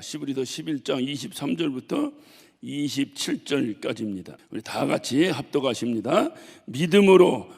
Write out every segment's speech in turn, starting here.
히브리서 11장 23절부터 27절까지입니다. 우리 다 같이 합독하십니다. 믿음으로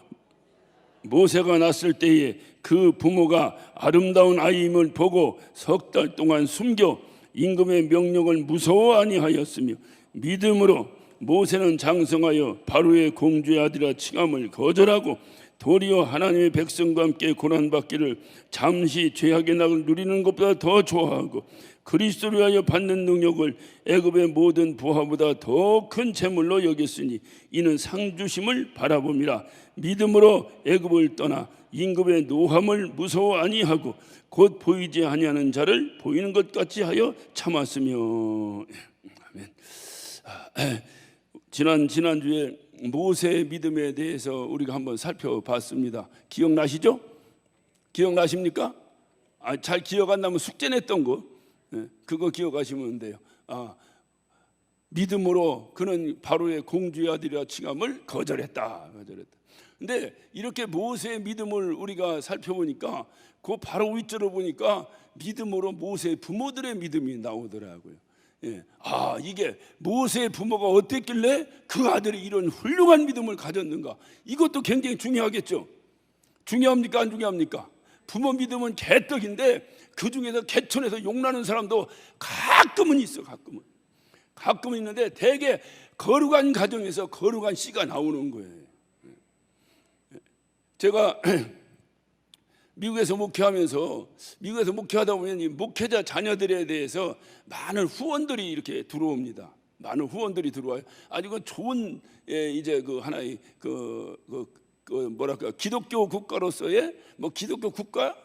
모세가 낳았을 때에 그 부모가 아름다운 아이임을 보고 석 달 동안 숨겨 임금의 명령을 무서워 아니하였으며, 믿음으로 모세는 장성하여 바로의 공주의 아들이라 칭함을 거절하고 도리어 하나님의 백성과 함께 고난받기를 잠시 죄악의 낙을 누리는 것보다 더 좋아하고 그리스도를 위하여 받는 능력을 애굽의 모든 부하보다 더 큰 재물로 여겼으니 이는 상주심을 바라봄이라. 믿음으로 애굽을 떠나 임금의 노함을 무서워 아니하고 곧 보이지 아니하는 자를 보이는 것 같이 하여 참았으며. 아멘. 지난주에 모세의 믿음에 대해서 우리가 한번 살펴봤습니다. 기억나시죠? 기억나십니까? 잘 기억 안 나면 숙제 냈던 거, 그거 기억하시면 돼요. 믿음으로 그는 바로의 공주의 아들이라 칭함을 거절했다. 근데 이렇게 모세의 믿음을 우리가 살펴보니까 그 바로 윗줄을 보니까 믿음으로 모세의 부모들의 믿음이 나오더라고요. 이게 모세의 부모가 어땠길래 그 아들이 이런 훌륭한 믿음을 가졌는가? 이것도 굉장히 중요하겠죠. 중요합니까? 안 중요합니까? 부모 믿음은 개떡인데 그 중에서 개천에서 욕나는 사람도 가끔은 있어. 가끔은 있는데 대개 거룩한 가정에서 거룩한 씨가 나오는 거예요. 제가 미국에서 목회하다 보면 이 목회자 자녀들에 대해서 많은 후원들이 이렇게 들어옵니다. 많은 후원들이 들어와요. 아주 그 좋은 이제 그 하나의 뭐랄까 기독교 국가로서의 기독교 국가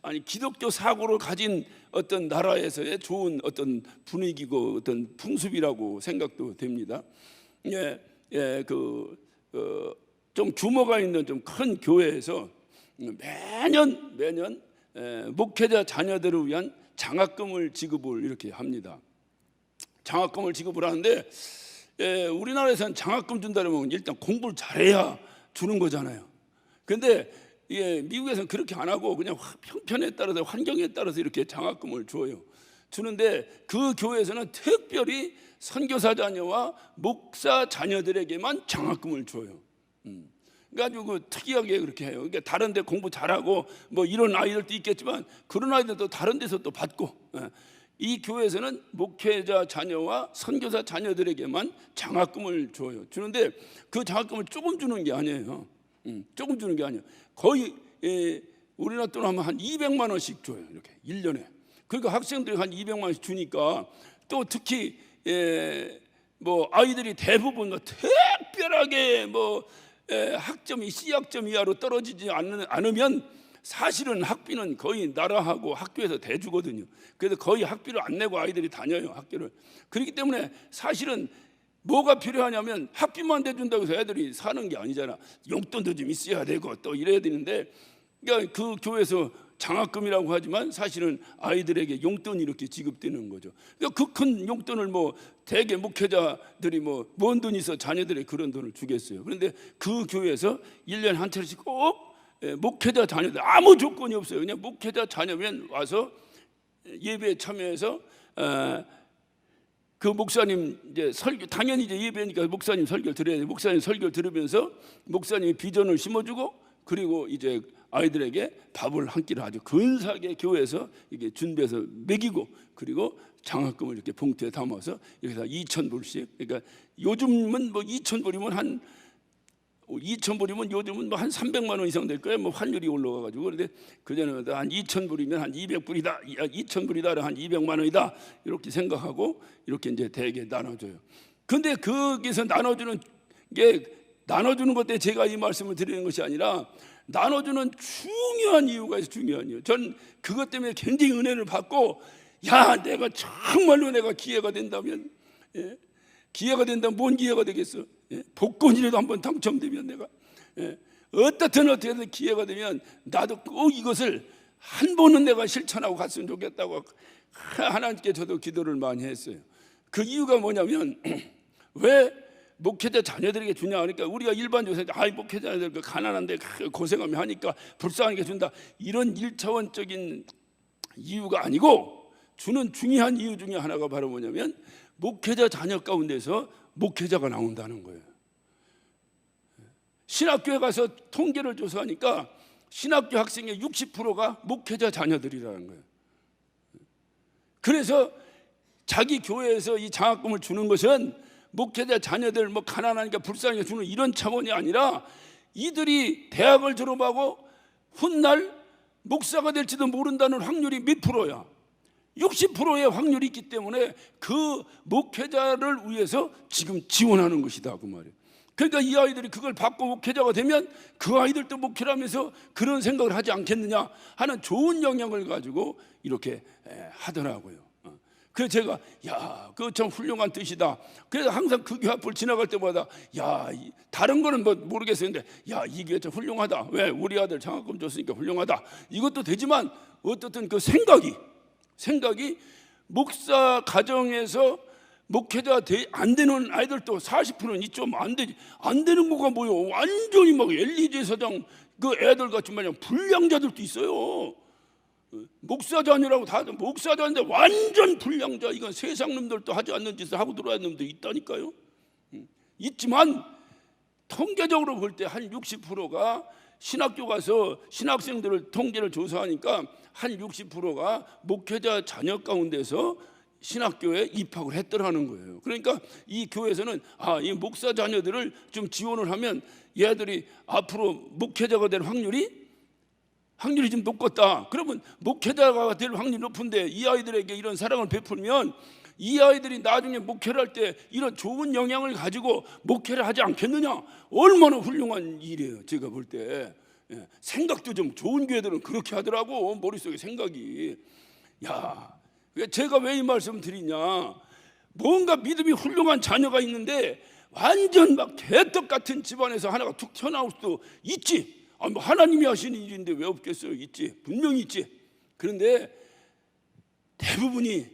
아니 기독교 사고를 가진 어떤 나라에서의 좋은 어떤 분위기고 어떤 풍습이라고 생각도 됩니다. 좀 규모가 있는 좀 큰 교회에서 매년 목회자 자녀들을 위한 장학금을 지급을 이렇게 합니다. 장학금을 지급을 하는데 우리나라에서는 장학금 준다면 일단 공부를 잘해야 주는 거잖아요. 근데 미국에서는 그렇게 안 하고 그냥 형편에 따라서 환경에 따라서 이렇게 장학금을 줘요. 주는데 그 교회에서는 특별히 선교사 자녀와 목사 자녀들에게만 장학금을 줘요. 그래가지고 특이하게 그렇게 해요. 그러니까 다른 데 공부 잘하고 이런 아이들도 있겠지만 그런 아이들도 다른 데서 또 받고, 이 교회에서는 목회자 자녀와 선교사 자녀들에게만 장학금을 줘요. 주는데 그 장학금을 조금 주는 게 아니에요. 조금 주는 게 아니에요. 거의 우리나라 돈으로 하면 한 200만 원씩 줘요. 이렇게 1년에. 그러니까 학생들이 한 200만 원씩 주니까 또 특히 아이들이 대부분 특별하게 학점이 C학점 이하로 떨어지지 않으면 사실은 학비는 거의 나라하고 학교에서 대주거든요. 그래서 거의 학비를 안 내고 아이들이 다녀요, 학교를. 그렇기 때문에 사실은 뭐가 필요하냐면 학비만 대준다고 해서 애들이 사는 게 아니잖아. 용돈도 좀 있어야 되고 또 이래야 되는데, 그러니까 그 교회에서 장학금이라고 하지만 사실은 아이들에게 용돈이 이렇게 지급되는 거죠. 그러니까 그 큰 용돈을 대개 목회자들이 뭔 돈이 있어 자녀들의 그런 돈을 주겠어요. 그런데 그 교회에서 1년에 한 차례씩 꼭 목회자 자녀들 아무 조건이 없어요. 그냥 목회자 자녀면 와서 예배에 참여해서 그 목사님 이제 설교, 당연히 이제 예배니까 목사님 설교를 들어야 돼요. 목사님 설교를 들으면서 목사님이 비전을 심어주고, 그리고 이제 아이들에게 밥을 한 끼를 아주 근사하게 교회에서 이게 준비해서 먹이고, 그리고 장학금을 이렇게 봉투에 담아서 여기서 2,000불씩. 그러니까 요즘은 2,000불이면 한 2,000불이면 요즘은 한 300만 원 이상 될 거예요. 환율이 올라가가지고. 그런데 그전에는 한 2,000불이면 한 200불이다, 2,000불이다, 한 200만 원이다 이렇게 생각하고 이렇게 이제 대개 나눠줘요. 근데 거기서 나눠주는 것 때문에 제가 이 말씀을 드리는 것이 아니라 나눠주는 중요한 이유가 있어요. 중요한 이유. 전 그것 때문에 굉장히 은혜를 받고, 내가 정말로 내가 기회가 된다면, 기회가 된다면 뭔 기회가 되겠어? 복권이라도 한번 당첨되면 내가 어떻든 기회가 되면 나도 꼭 이것을 한 번은 내가 실천하고 갔으면 좋겠다고 하나님께 저도 기도를 많이 했어요. 그 이유가 뭐냐면 왜 목회자 자녀들에게 주냐 하니까, 우리가 일반적으로 목회자 자녀들 가난한데 고생하며 하니까 불쌍하게 준다, 이런 1차원적인 이유가 아니고 주는 중요한 이유 중에 하나가 바로 뭐냐면 목회자 자녀 가운데서 목회자가 나온다는 거예요. 신학교에 가서 통계를 조사하니까 신학교 학생의 60%가 목회자 자녀들이라는 거예요. 그래서 자기 교회에서 이 장학금을 주는 것은 목회자 자녀들 뭐 가난하니까 불쌍하니까 주는 이런 차원이 아니라 이들이 대학을 졸업하고 훗날 목사가 될지도 모른다는 확률이 몇 프로야? 60%의 확률이 있기 때문에 그 목회자를 위해서 지금 지원하는 것이다 그 말이에요. 그러니까 이 아이들이 그걸 받고 목회자가 되면 그 아이들도 목회를 하면서 그런 생각을 하지 않겠느냐 하는 좋은 영향을 가지고 이렇게 하더라고요. 그래서 제가 야, 그거 참 훌륭한 뜻이다. 그래서 항상 그 교회 앞을 지나갈 때마다 야, 다른 거는 뭐 모르겠었는데 야, 이 교회 참 훌륭하다. 왜? 우리 아들 장학금 줬으니까 훌륭하다. 이것도 되지만 어떻든 그 생각이 목사 가정에서 목회자 안 되는 아이들도 40%는 있죠. 안 되는 거가 뭐요? 완전히 막 엘리제 사장 그 애들 같이 마냥 불량자들도 있어요. 목사 자녀라고 다 목사 자녀인데 완전 불량자. 이건 세상 놈들도 하지 않는 짓을 하고 들어야 하는 놈도 있다니까요. 있지만 통계적으로 볼 때 한 60%가 신학교 가서 신학생들을 통계를 조사하니까 한 60%가 목회자 자녀 가운데서 신학교에 입학을 했더라는 거예요. 그러니까 이 교회에서는 이 목사 자녀들을 좀 지원을 하면 얘들이 앞으로 목회자가 될 확률이 좀 높겠다. 그러면 목회자가 될 확률이 높은데 이 아이들에게 이런 사랑을 베풀면 이 아이들이 나중에 목회를 할 때 이런 좋은 영향을 가지고 목회를 하지 않겠느냐. 얼마나 훌륭한 일이에요. 제가 볼 때 생각도 좀 좋은 교회들은 그렇게 하더라고. 머릿속에 생각이. 야, 제가 왜 이 말씀 드리냐, 뭔가 믿음이 훌륭한 자녀가 있는데 완전 막 개떡 같은 집안에서 하나가 툭 튀어나올 수도 있지. 뭐 하나님이 하시는 일인데 왜 없겠어요? 있지, 분명히 있지. 그런데 대부분이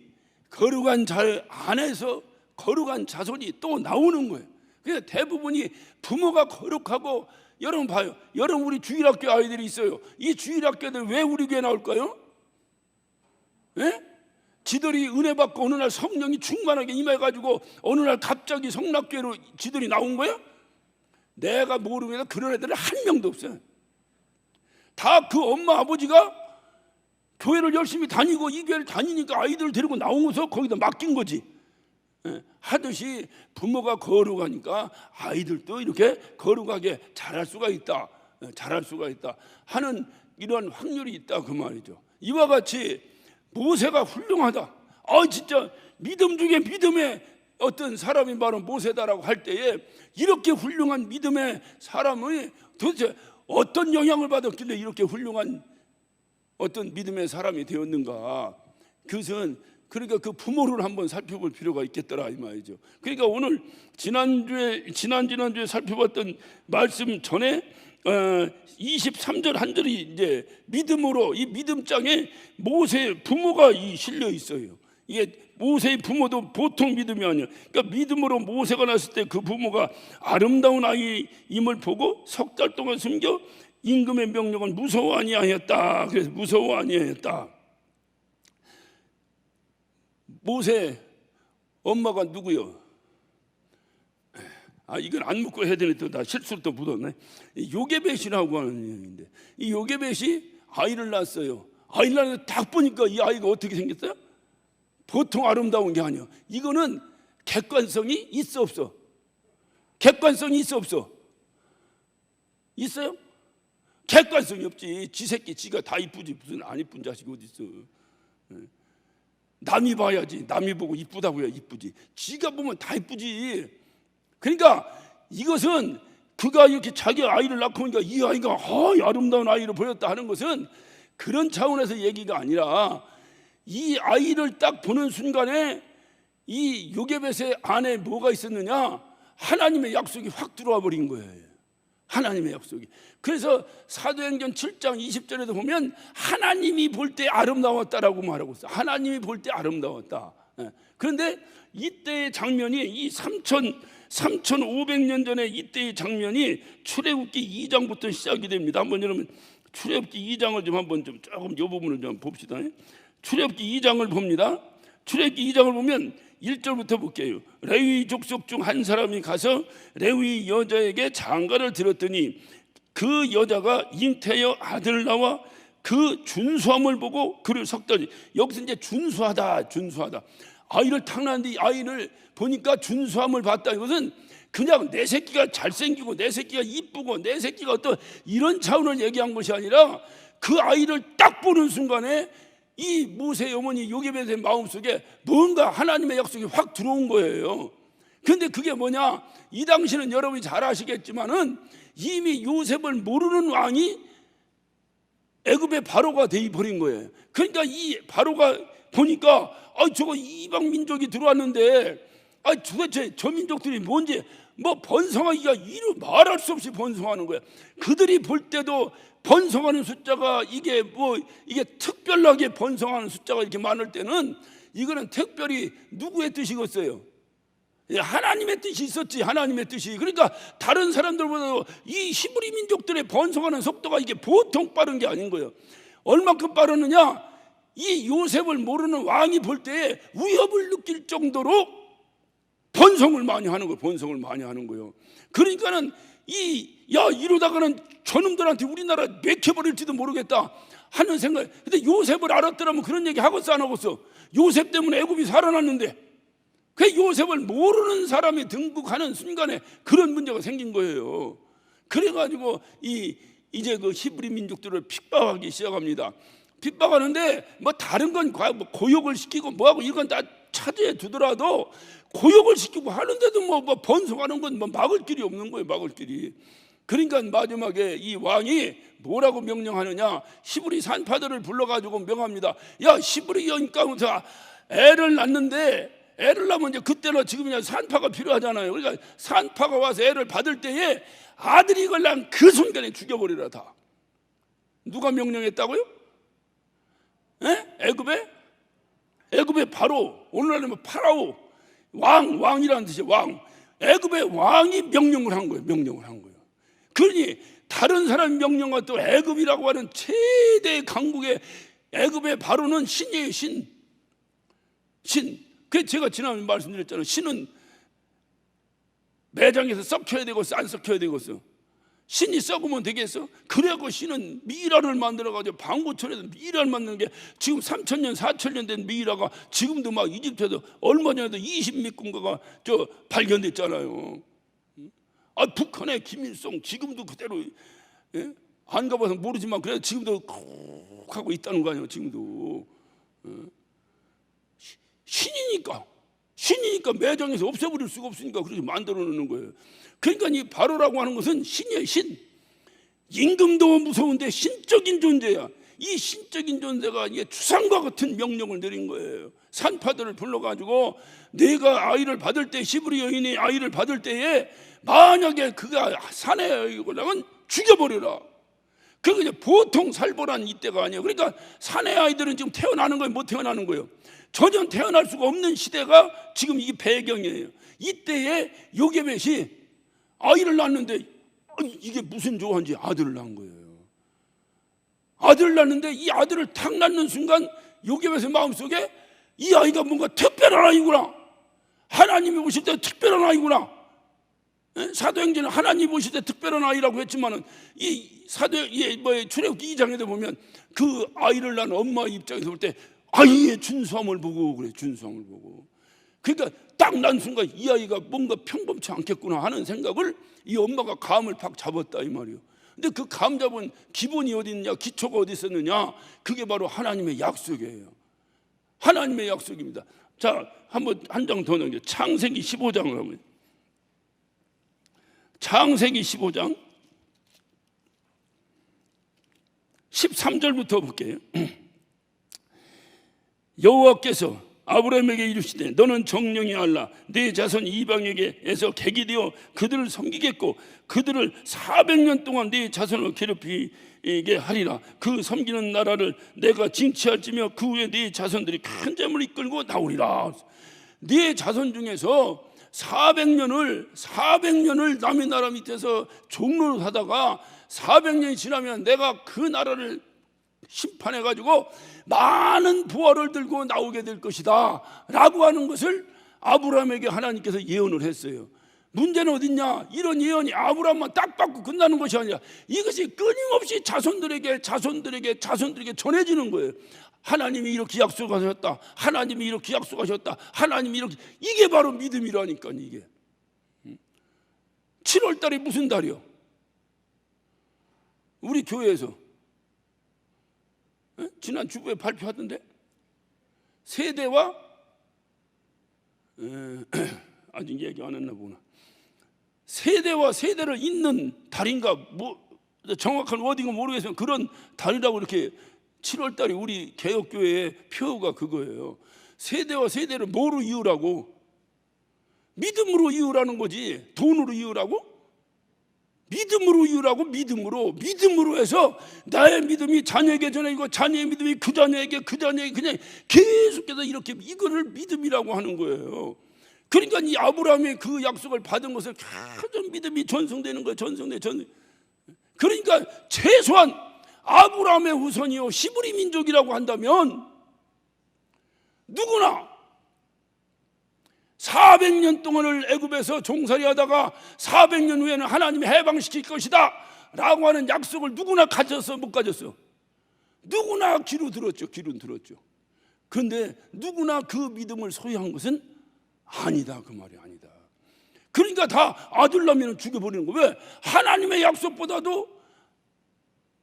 거룩한 자 안에서 거룩한 자손이 또 나오는 거예요. 그래서 대부분이 부모가 거룩하고, 여러분 봐요. 여러분 우리 주일학교 아이들이 있어요. 이 주일학교들 왜 우리 교회 나올까요? 예? 지들이 은혜 받고 어느 날 성령이 충만하게 임해가지고 어느 날 갑자기 성락교회로 지들이 나온 거야? 내가 모르면 그런 애들은 한 명도 없어요. 다 그 엄마 아버지가 교회를 열심히 다니고 이 교회를 다니니까 아이들을 데리고 나오면서 거기다 맡긴 거지. 하듯이 부모가 거룩하니까 아이들도 이렇게 거룩하게 자랄 수가 있다 하는 이런 확률이 있다 그 말이죠. 이와 같이 모세가 훌륭하다. 진짜 믿음 중에 믿음의 어떤 사람이 바로 모세다라고 할 때에 이렇게 훌륭한 믿음의 사람이 도대체 어떤 영향을 받았길래 이렇게 훌륭한 어떤 믿음의 사람이 되었는가. 그것은 그러니까 그 부모를 한번 살펴볼 필요가 있겠더라 이 말이죠. 그러니까 오늘 지난주에 살펴봤던 말씀 전에 23절 한 절이 이제 믿음으로, 이 믿음장에 모세의 부모가 실려 있어요. 이게 모세의 부모도 보통 믿음이 아니야. 그러니까 믿음으로 모세가 났을 때 그 부모가 아름다운 아이임을 보고 석 달 동안 숨겨 임금의 명령은 무서워 아니하였다. 그래서 무서워 아니하였다. 모세 엄마가 누구요? 이건 안 묻고 해야 되는데 나 실수로 또 묻었네. 요게벳이라고 하는 인데, 이 요게벳이 아이를 낳았어요. 아이를 낳았는데 딱 보니까 이 아이가 어떻게 생겼어요? 보통 아름다운 게 아니야. 이거는 객관성이 있어 없어? 객관성이 있어 없어? 있어요? 객관성이 없지. 지 새끼 지가 다 이쁘지 무슨 안 이쁜 자식이 어디 있어? 남이 봐야지. 남이 보고 이쁘다고 해야 이쁘지. 지가 보면 다 이쁘지. 그러니까 이것은 그가 이렇게 자기 아이를 낳고 오니까 이 아이가 아름다운 아이로 보였다 하는 것은 그런 차원에서 얘기가 아니라, 이 아이를 딱 보는 순간에 이 요게벳의 안에 뭐가 있었느냐? 하나님의 약속이 확 들어와 버린 거예요. 하나님의 약속이. 그래서 사도행전 7장 20절에도 보면 하나님이 볼 때 아름다웠다라고 말하고 있어요. 하나님이 볼 때 아름다웠다. 그런데 이때의 장면이, 이 3500년 전에 이때의 장면이 출애굽기 2장부터 시작이 됩니다. 한번 여러분 출애굽기 2장을 좀 한번 조금 이 부분을 좀 봅시다. 출애굽기 2장을 봅니다. 출애굽기 2장을 보면 1절부터 볼게요. 레위 족속 중 한 사람이 가서 레위 여자에게 장가를 들었더니 그 여자가 잉태여 아들 나와 그 준수함을 보고 그를 섞더니, 여기서 이제 준수하다 아이를 탁났는데 아이를 보니까 준수함을 봤다. 이것은 그냥 내 새끼가 잘생기고 내 새끼가 이쁘고 내 새끼가 어떤 이런 차원을 얘기한 것이 아니라 그 아이를 딱 보는 순간에 이 모세의 어머니 요게벳의 마음속에 뭔가 하나님의 약속이 확 들어온 거예요. 그런데 그게 뭐냐, 이 당시는 여러분이 잘 아시겠지만은 이미 요셉을 모르는 왕이 애굽의 바로가 되어버린 거예요. 그러니까 이 바로가 보니까 저거 이방 민족이 들어왔는데 도대체 저 민족들이 뭔지 뭐 번성하기가 이루 말할 수 없이 번성하는 거야. 그들이 볼 때도 번성하는 숫자가 이게 특별하게 번성하는 숫자가 이렇게 많을 때는 이거는 특별히 누구의 뜻이겠어요? 하나님의 뜻이 있었지, 하나님의 뜻이. 그러니까 다른 사람들보다 이 히브리 민족들의 번성하는 속도가 이게 보통 빠른 게 아닌 거예요. 얼마큼 빠르느냐, 이 요셉을 모르는 왕이 볼 때에 위협을 느낄 정도로 번성을 많이 하는 거예요. 번성을 많이 하는 거예요. 그러니까는 이러다가는 저놈들한테 우리나라 맥혀버릴지도 모르겠다 하는 생각. 근데 요셉을 알았더라면 그런 얘기 하겠어 안 하겠어? 요셉 때문에 애굽이 살아났는데 그 요셉을 모르는 사람이 등극하는 순간에 그런 문제가 생긴 거예요. 그래가지고 이제 그 히브리 민족들을 핍박하기 시작합니다. 핍박하는데 뭐 다른 건 고욕을 시키고 뭐하고 이건 다 차지해 두더라도 고욕을 시키고 하는데도 뭐 번성하는 건 뭐 막을 길이 없는 거예요. 막을 길이. 그러니까 마지막에 이 왕이 뭐라고 명령하느냐, 히브리 산파들을 불러가지고 명합니다. 야, 히브리 여인 가운데 애를 낳는데, 애를 낳으면 이제 그때는 지금이야 산파가 필요하잖아요. 그러니까 산파가 와서 애를 받을 때에 아들이 이걸 낳은 그 순간에 죽여버리라. 다 누가 명령했다고요? 애굽의 바로, 오늘날은 뭐 파라오, 왕이라는 뜻이에요. 왕. 애굽의 왕이 명령을 한 거예요. 명령을 한 거예요. 그러니 다른 사람 명령과 또 애굽이라고 하는 최대 강국의 애굽의 바로는 신이에요. 신. 그 제가 지난번에 말씀드렸잖아요. 신은 매장에서 썩혀야 되겠어, 안 썩혀야 되겠어? 신이 썩으면 되겠어? 그래갖고 신은 미이라를 만들어가지고 방고철에서 미이라를 만드는 게 지금 3,000년 4,000년 된 미이라가 지금도 막 이집트에서 얼마 전에도 20몇 군가가 발견됐잖아요. 북한의 김일성 지금도 그대로, 안 가봐서 모르지만 그래도 지금도 콕 하고 있다는 거 아니에요. 지금도. 신이니까 매장에서 없애버릴 수가 없으니까 그렇게 만들어 놓는 거예요. 그러니까 이 바로라고 하는 것은 신이에요. 신. 임금도 무서운데 신적인 존재야. 이 신적인 존재가 이게 주상과 같은 명령을 내린 거예요. 산파들을 불러가지고 내가 아이를 받을 때, 히브리 여인이 아이를 받을 때에 만약에 그가 산에 아이라면 죽여버려라. 그게 이제 보통 살벌한 이때가 아니에요. 그러니까 산의 아이들은 지금 태어나는 거예요, 못 태어나는 거예요? 전혀 태어날 수가 없는 시대가 지금 이게 배경이에요. 이때에 요게벳이 아이를 낳았는데 이게 무슨 조화인지 아들을 낳은 거예요. 아들을 낳았는데 이 아들을 탁 낳는 순간 요게벳의 마음속에 이 아이가 뭔가 특별한 아이구나, 하나님이 오실 때 특별한 아이구나. 사도행전은 하나님 오실 때 특별한 아이라고 했지만은 이 출애굽기 2장에도 보면 그 아이를 낳은 엄마 입장에서 볼 때 아이의 준수함을 보고 그래, 준수함을 보고. 그러니까 딱 난 순간 이 아이가 뭔가 평범치 않겠구나 하는 생각을 이 엄마가 감을 팍 잡았다 이 말이에요. 근데 그 감 잡은 기본이 어디 있느냐, 기초가 어디 있었느냐, 그게 바로 하나님의 약속이에요. 하나님의 약속입니다. 자, 한번 한 장 더 넘겨. 창세기 15장을 하면, 창세기 15장 13절부터 볼게요. 여호와께서 아브라함에게 이르시되 너는 정령이 알라 네 자손 이방에게서 객이 되어 그들을 섬기겠고 그들을 400년 동안 네 자손을 괴롭히게 하리라. 그 섬기는 나라를 내가 징치할지며 그 후에 네 자손들이 큰 재물을 이끌고 나오리라. 네 자손 중에서 400년을 남의 나라 밑에서 종로를 하다가 400년이 지나면 내가 그 나라를 심판해가지고 많은 부활을 들고 나오게 될 것이다 라고 하는 것을 아브라함에게 하나님께서 예언을 했어요. 문제는 어딨냐? 이런 예언이 아브라함만 딱 받고 끝나는 것이 아니라 이것이 끊임없이 자손들에게 전해지는 거예요. 하나님이 이렇게 약속하셨다, 하나님이 이렇게 약속하셨다, 하나님이 이렇게. 이게 바로 믿음이라니까. 이게 7월 달이 무슨 달이요? 우리 교회에서 지난 주부에 발표하던데 세대와 아직 얘기 안 했나 보구나. 세대와 세대를 잇는 달인가, 뭐 정확한 워딩은 모르겠지만 그런 달이라고 이렇게 7월 달이 우리 개혁교회의 표어가 그거예요. 세대와 세대를 뭐로 이으라고? 믿음으로 이으라는 거지. 돈으로 이으라고? 믿음으로 이으라고. 믿음으로 해서 나의 믿음이 자녀에게 전해지고 자녀의 믿음이 그 자녀에게 그냥 계속해서 이렇게, 이거를 믿음이라고 하는 거예요. 그러니까 이 아브라함이 그 약속을 받은 것을 계속 믿음이 전승되는 거예요. 전승. 그러니까 최소한 아브라함의 후손이요 히브리 민족이라고 한다면 누구나 400년 동안을 애굽에서 종살이하다가 400년 후에는 하나님이 해방시킬 것이다 라고 하는 약속을 누구나 가졌어, 못 가졌어? 누구나 귀로 들었죠. 그런데 누구나 그 믿음을 소유한 것은 아니다, 그 말이 아니다. 그러니까 다 아들 낳으면 죽여버리는 거예요. 왜? 하나님의 약속보다도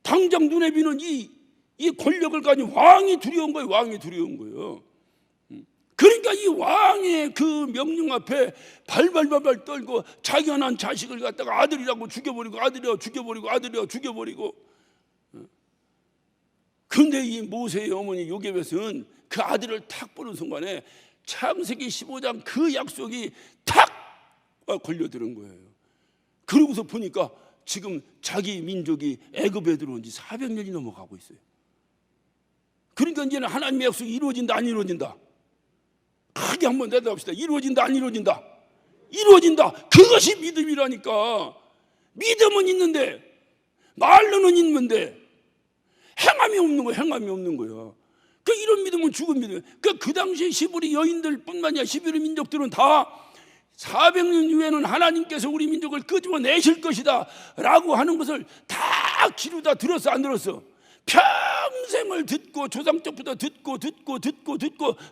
당장 눈에 비는 이 권력을 가진 왕이 두려운 거예요. 그러니까 이 왕의 그 명령 앞에 발발발발 떨고 자기가 낳은 자식을 갖다가 아들이라고 죽여버리고, 그런데 이 모세의 어머니 요게벳은 그 아들을 탁 보는 순간에 창세기 15장 그 약속이 탁 걸려드는 거예요. 그러고서 보니까 지금 자기 민족이 애굽에 들어온 지 400년이 넘어가고 있어요. 그러니까 이제는 하나님의 약속이 이루어진다, 안 이루어진다? 크게 한번 대답합시다. 이루어진다, 안 이루어진다? 이루어진다. 그것이 믿음이라니까. 믿음은 있는데, 말로는 있는데 행함이 없는 거야. 그 이런 믿음은 죽은 믿음. 그 당시에 히브리 여인들뿐만 아니라 히브리 민족들은 다 400년 후에는 하나님께서 우리 민족을 끄집어내실 것이다 라고 하는 것을 다 귀로 들었어, 안 들었어? 평생을 듣고 조상 때부터 듣고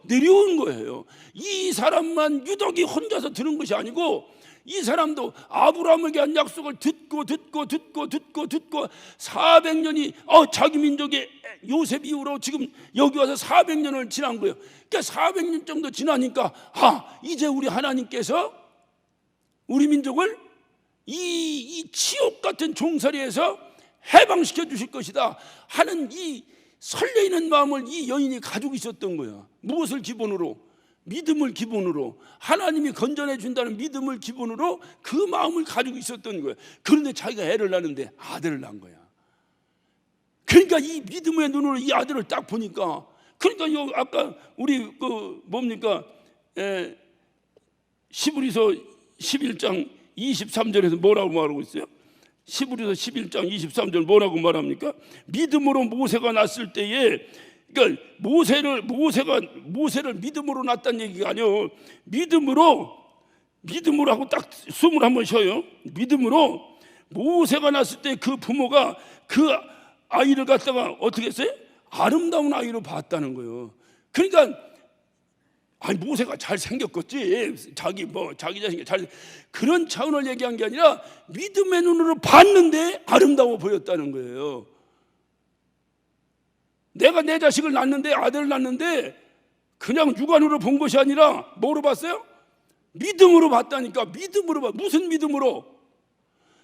내려온 거예요. 이 사람만 유독이 혼자서 들은 것이 아니고 이 사람도 아브라함에게 한 약속을 듣고 400년이 자기 민족의 요셉 이후로 지금 여기 와서 400년을 지난 거예요. 그러니까 400년 정도 지나니까 이제 우리 하나님께서 우리 민족을 이 치욕 같은 종살이에서 해방시켜 주실 것이다 하는 이 설레이는 마음을 이 여인이 가지고 있었던 거야. 무엇을 기본으로? 믿음을 기본으로, 하나님이 건져내 준다는 믿음을 기본으로 그 마음을 가지고 있었던 거야. 그런데 자기가 애를 낳는데 아들을 낳은 거야. 그러니까 이 믿음의 눈으로 이 아들을 딱 보니까, 그러니까 아까 우리 히브리서 11장 23절에서 뭐라고 말하고 있어요? 히브리서 11장 23절 뭐라고 말합니까? 믿음으로 모세가 났을 때에, 그러니까 모세를 믿음으로 낳았다는 얘기가 아니에요. 믿음으로 하고 딱 숨을 한번 쉬어요. 믿음으로 모세가 낳았을 때 그 부모가 그 아이를 갖다가 어떻게 했어요? 아름다운 아이로 봤다는 거예요. 그러니까 모세가 잘 생겼겠지, 자기 자신이 그런 차원을 얘기한 게 아니라 믿음의 눈으로 봤는데 아름다워 보였다는 거예요. 내가 내 자식을 낳는데, 아들을 낳는데 그냥 육안으로 본 것이 아니라 뭐로 봤어요? 믿음으로 봤다니까. 믿음으로 봐. 무슨 믿음으로?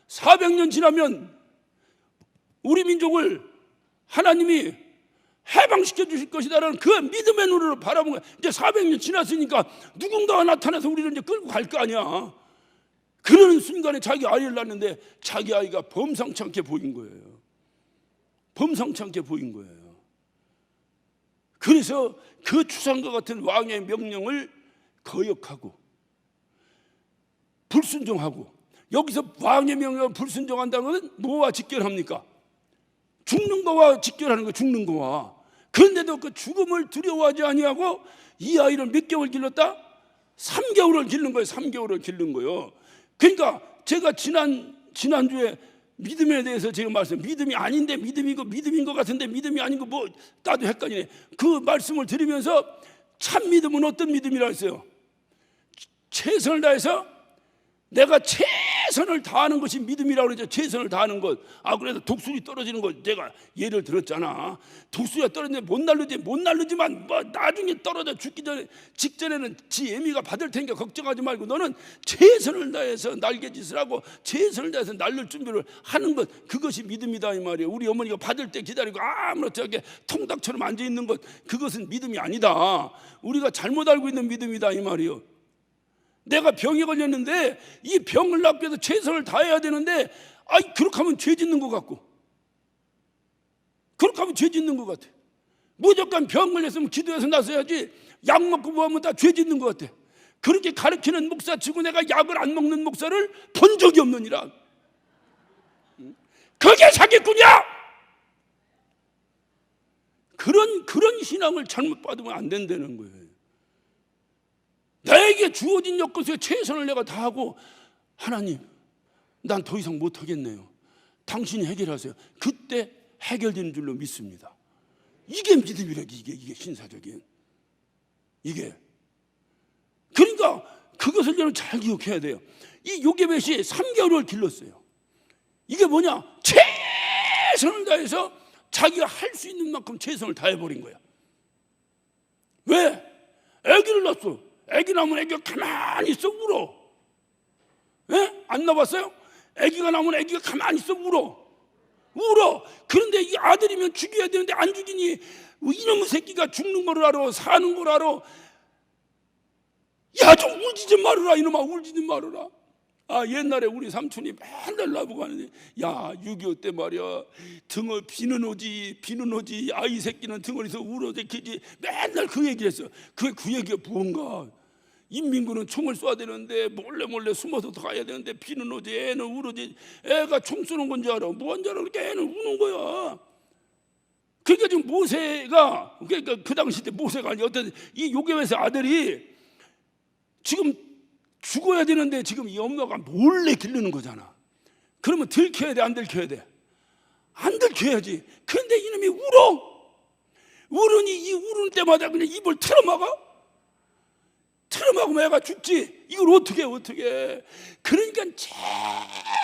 400년 지나면 우리 민족을 하나님이 해방시켜 주실 것이다라는 그 믿음의 눈으로 바라본 거야. 이제 400년 지났으니까 누군가가 나타나서 우리를 이제 끌고 갈 거 아니야. 그러는 순간에 자기 아이를 낳는데 자기 아이가 범상치 않게 보인 거예요. 그래서 그 추상과 같은 왕의 명령을 거역하고 불순종하고, 여기서 왕의 명령을 불순종한다는 것은 뭐와 직결합니까? 죽는 거와 직결하는 거, 죽는 거와. 그런데도 그 죽음을 두려워하지 아니하고 이 아이를 몇 개월 길렀다? 3개월을 기른 거예요. 3개월을 기른 거예요. 그러니까 제가 지난주에 믿음에 대해서 제가 믿음이 아닌데 믿음이고 믿음인 것 같은데 믿음이 아닌 거 뭐 나도 헷갈리네. 그 말씀을 드리면서 참 믿음은 어떤 믿음이라 했어요? 최선을 다해서 내가 최선을 다하는 것이 믿음이라고 그러죠. 최선을 다하는 것. 그래서 독수리 떨어지는 거 내가 예를 들었잖아. 독수리가 떨어지는데 못 날르지만 뭐 나중에 떨어져 죽기 전에 직전에는 지 애미가 받을 테니까 걱정하지 말고 너는 최선을 다해서 날개짓을 하고 최선을 다해서 날릴 준비를 하는 것, 그것이 믿음이다 이 말이에요. 우리 어머니가 받을 때 기다리고 아무렇지 않게 통닭처럼 앉아 있는 것, 그것은 믿음이 아니다. 우리가 잘못 알고 있는 믿음이다 이 말이에요. 내가 병에 걸렸는데 이 병을 낫기 위해서 최선을 다해야 되는데 그렇게 하면 죄 짓는 것 같고, 그렇게 하면 죄 짓는 것 같아. 무조건 병 걸렸으면 기도해서 나서야지 약 먹고 뭐 하면 다 죄 짓는 것 같아. 그렇게 가르치는 목사 치고 내가 약을 안 먹는 목사를 본 적이 없느니라. 그게 사기꾼이야. 그런 신앙을 잘못 받으면 안 된다는 거예요. 나에게 주어진 여건에 최선을 내가 다하고, 하나님 난 더 이상 못하겠네요, 당신이 해결하세요. 그때 해결되는 줄로 믿습니다. 이게 믿음이라. 이게 신사적인 이게. 그러니까 그것을 여러분 잘 기억해야 돼요. 이 요게벳이 3개월을 길렀어요. 이게 뭐냐? 최선을 다해서 자기가 할 수 있는 만큼 최선을 다해버린 거야. 왜? 아기를 낳았어. 아기 낳으면 아기가 가만히 있어 울어. 예? 안 낳았어요? 아기가 낳으면 아기가 가만히 있어 울어. 그런데 이 아들이면 죽여야 되는데 안 죽이니 이놈의 새끼가 죽는 걸 알아, 사는 걸 알아. 야, 좀 울지 좀 말아라 이놈아, 울지 좀 말아라. 옛날에 우리 삼촌이 맨날 나보고 하는데, 야, 6.25 때 말이야, 등을 비는 오지 아이 새끼는 등을에서 울어대키지, 맨날 그 얘기를 했어. 그 얘기가 뭔가, 인민군은 총을 쏴야 되는데 몰래 숨어서 가야 되는데 비는 오지, 애는 울어지. 애가 총 쏘는 건 줄 알아, 뭔 줄 알아. 그러니까 애는 우는 거야. 그러니까 지금 모세가, 그러니까 그 당시 때 모세가 아니 어떤 이 요게벳의 아들이 지금 죽어야 되는데 지금 이 엄마가 몰래 기르는 거잖아. 그러면 들켜야 돼, 안 들켜야 돼? 안 들켜야지. 그런데 이놈이 울으니 이 우는 때마다 그냥 입을 틀어막아. 틀어막으면 애가 죽지. 이걸 어떻게 해. 그러니까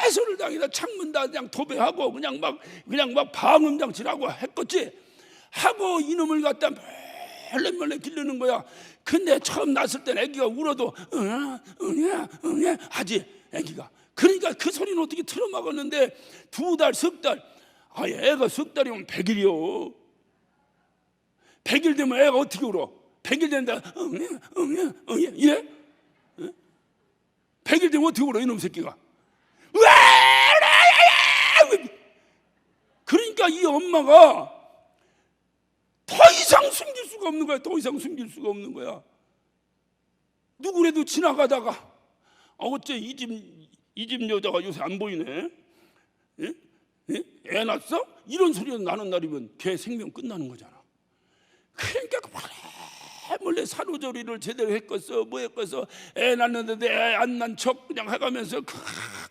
최선을 다해서 창문 다 그냥 도배하고 그냥 막 방음장치라고 했겠지. 하고 이놈을 갖다 몰래 기르는 거야. 근데 처음 낳았을 땐 애기가 울어도 응애 하지, 애기가. 그러니까 그 소리는 어떻게 틀어막았는데 2달, 석 달. 애가 석 달이면 100일이요. 100일 되면 애가 어떻게 울어? 100일 된다 응애 이래? 100일 되면 어떻게 울어 이놈 새끼가? 그러니까 이 엄마가 더 이상 숨길 수가 없는 거야. 더 이상 숨길 수가 없는 거야. 누구라도 지나가다가 어째 이 집 여자가 요새 안 보이네, 애 낳았어? 이런 소리가 나는 날이면 걔 생명 끝나는 거잖아. 그러니까 몰래 산후조리를 제대로 했겠어, 뭐 했겠어. 애 낳는데 애 안 난 척 그냥 해가면서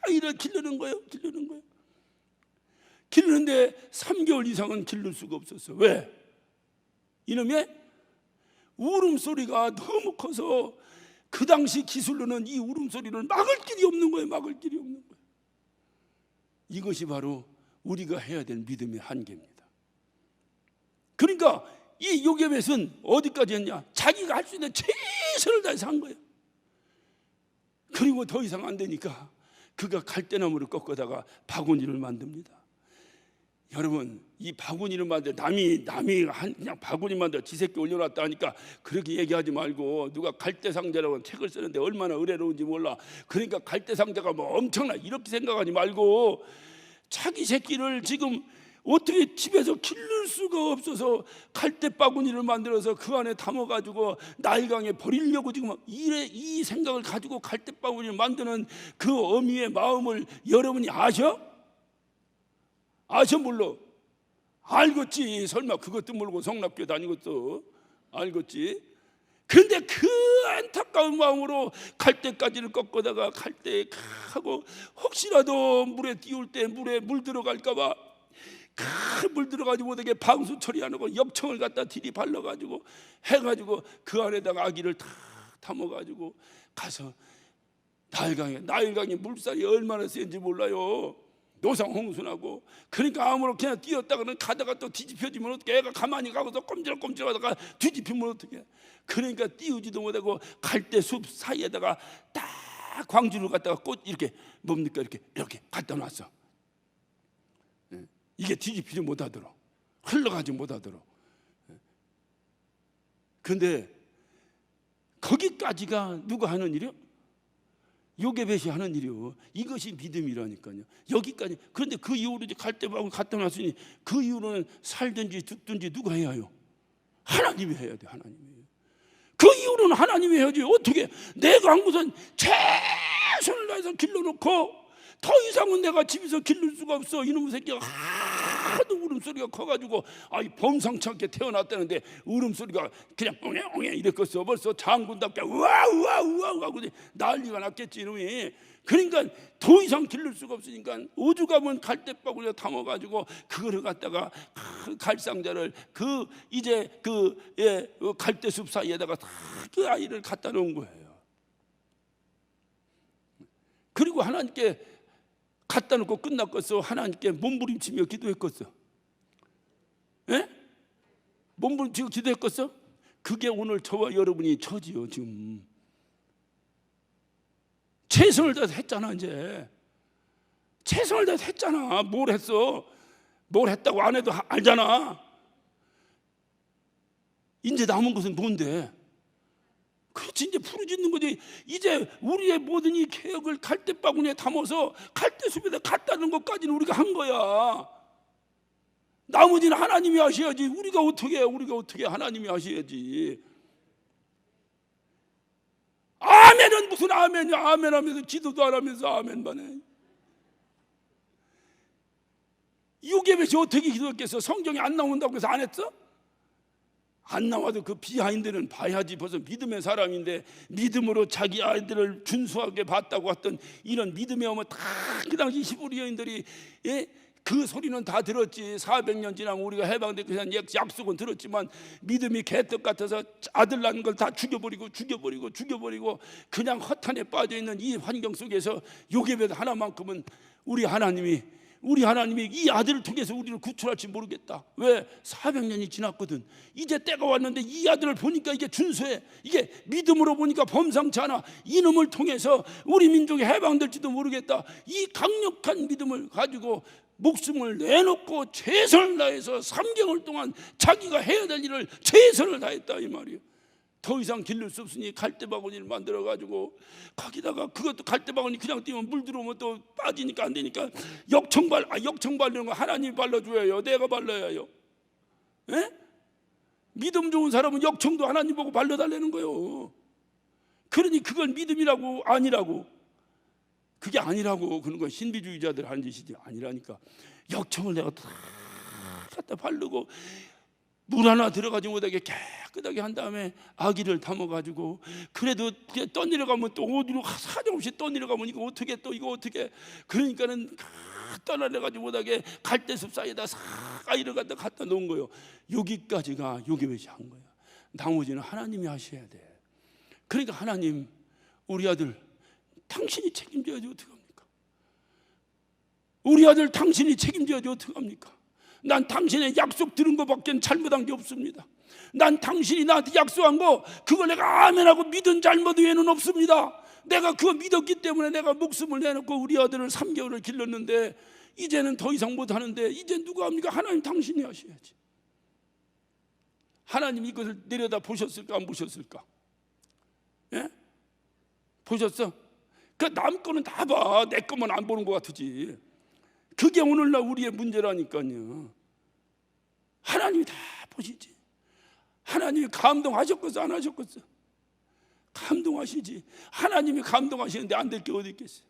이렇게 기르는 거예요. 기르는데 3개월 이상은 기를 수가 없었어. 왜? 이놈의 울음소리가 너무 커서 그 당시 기술로는 이 울음소리를 막을 길이 없는 거예요. 이것이 바로 우리가 해야 될 믿음의 한계입니다. 그러니까 이 요게벳은 어디까지 했냐? 자기가 할 수 있는 최선을 다해서 한 거예요. 그리고 더 이상 안 되니까 그가 갈대나무를 꺾어다가 바구니를 만듭니다. 여러분, 이 바구니를 만들, 남이 그냥 바구니 만들어 지 새끼 올려놨다 하니까 그렇게 얘기하지 말고, 누가 갈대상자라고 책을 쓰는데 얼마나 의뢰로운지 몰라. 그러니까 갈대상자가 뭐 엄청나 이렇게 생각하지 말고, 자기 새끼를 지금 어떻게 집에서 기를 수가 없어서 갈대 바구니를 만들어서 그 안에 담아가지고 나일강에 버리려고 지금 이 생각을 가지고 갈대 바구니를 만드는 그 어미의 마음을 여러분이 아셔? 몰라? 알겠지. 설마 그것도 모르고 성납교회 다니겠어? 알겠지. 근데 그 안타까운 마음으로 갈대까지를 꺾어다가 갈대 하고 혹시라도 물에 띄울 때 물에 물 들어갈까봐 물 들어가지고 못하게 방수 처리 안 하고 역청을 갖다 들이 발라가지고 해가지고 그 안에다가 아기를 다 담아가지고 가서 나일강에 물살이 얼마나 센지 몰라요. 노상 홍수나고. 그러니까 아무렇게나 뛰었다가는 가다가 또 뒤집혀지면 어떻게, 애가 가만히 가고서 꼼지락꼼지락하다가 뒤집히면 어떻게. 그러니까 띄우지도 못하고 갈대숲 사이에다가 딱 광주를 갖다가 꽃 이렇게 뭡니까 이렇게 갖다 놨어. 이게 뒤집히지 못하도록, 흘러가지 못하도록. 근데 거기까지가 누가 하는 일이요? 요게벳이 하는 일이요. 이것이 믿음이라니까요. 여기까지. 그런데 그 이후로 이제 갈대방울 갖다 놨으니 그 이후로는 살든지 죽든지 누가 해야 해요? 하나님이 해야 돼. 하나님이. 그 이후로는 하나님이 해야지. 어떻게 내가 무슨 최선을 다해서 길러놓고 더 이상은 내가 집에서 기를 수가 없어. 이놈의 새끼가 하도 울음소리가 커가지고 범상치 않게 태어났다는데 울음소리가 그냥 엉해 이랬겠어. 벌써 장군답게 우와 하고 난리가 났겠지 이놈이. 그러니까 더 이상 기를 수가 없으니까 오죽하면 갈대바구니에 담아가지고 그거를 갖다가 갈상자를 이제 갈대숲 사이에다가 다 그 아이를 갖다 놓은 거예요. 그리고 하나님께 갖다 놓고 끝났겠어. 하나님께 몸부림치며 기도했겠어. 예? 몸부림치고 기도했겠어? 그게 오늘 저와 여러분이 처지요. 지금 최선을 다해서 했잖아. 이제 최선을 다해서 했잖아. 뭘 했어? 뭘 했다고 안 해도 알잖아. 이제 남은 것은 뭔데? 그렇지. 이제 부르짖는 거지. 이제 우리의 모든 이 개혁을 갈대바구니에 담아서 갈대숲에다 갖다 놓은 것까지는 우리가 한 거야. 나머지는 하나님이 하셔야지. 우리가 어떻게 해? 하나님이 하셔야지. 아멘은 무슨 아멘이야. 아멘 하면서 기도도 안 하면서 아멘만 해. 요게벳이 어떻게 기도했겠어? 성경에 안 나온다고 해서 안 했어? 안 나와도 그 비하인드는 봐야지. 벌써 믿음의 사람인데 믿음으로 자기 아이들을 준수하게 봤다고 했던 이런 믿음의 어머 다 그 당시 히브리 여인들이 그 소리는 다 들었지. 400년 지나면 우리가 해방되기 위한 약속은 들었지만 믿음이 개떡 같아서 아들 낳는 걸 다 죽여버리고 그냥 허탄에 빠져있는 이 환경 속에서 요게벳 하나만큼은 우리 하나님이 이 아들을 통해서 우리를 구출할지 모르겠다. 왜? 400년이 지났거든. 이제 때가 왔는데 이 아들을 보니까 이게 준수해. 이게 믿음으로 보니까 범상치 않아. 이놈을 통해서 우리 민족이 해방될지도 모르겠다. 이 강력한 믿음을 가지고 목숨을 내놓고 최선을 다해서 3개월 동안 자기가 해야 될 일을 최선을 다했다 이 말이에요. 더 이상 기를 수 없으니 갈대바구니를 만들어가지고 거기다가 그것도 갈대바구니 그냥 띄우면 물 들어오면 또 빠지니까 안 되니까 역청 바르는 거 하나님이 발라줘야 해요. 내가 발라야 해요. 에? 믿음 좋은 사람은 역청도 하나님 보고 발라달라는 거예요. 그러니 그걸 믿음이라고 아니라고, 그게 아니라고 그런 거 신비주의자들 하는 짓이지 아니라니까. 역청을 내가 다 갖다 바르고 물 하나 들어가지 못하게 깨끗하게 한 다음에 아기를 담아가지고 그래도 떠내려가면 또 어디로 사정없이 떠내려가면 이거 어떻게 그러니까는 떠나려가지 못하게 갈대숲 사이에다 싹 아이를 갖다 놓은 거예요. 여기까지가 요게벳이 한 거야. 나머지는 하나님이 하셔야 돼. 그러니까 하나님, 우리 아들 당신이 책임져야지 어떡합니까? 우리 아들 당신이 책임져야지 어떡합니까? 난 당신의 약속 들은 것밖에 잘못한 게 없습니다. 난 당신이 나한테 약속한 거 그걸 내가 아멘하고 믿은 잘못 외에는 없습니다. 내가 그거 믿었기 때문에 내가 목숨을 내놓고 우리 아들을 3개월을 길렀는데 이제는 더 이상 못하는데 이제 누가 합니까? 하나님 당신이 하셔야지. 하나님 이것을 내려다 보셨을까 안 보셨을까? 예? 보셨어? 그 남 거는 다 봐. 내 거만 안 보는 것 같으지. 그게 오늘날 우리의 문제라니까요. 하나님이 다 보시지. 하나님이 감동하셨겠어 안 하셨겠어? 감동하시지. 하나님이 감동하시는데 안 될 게 어디 있겠어요?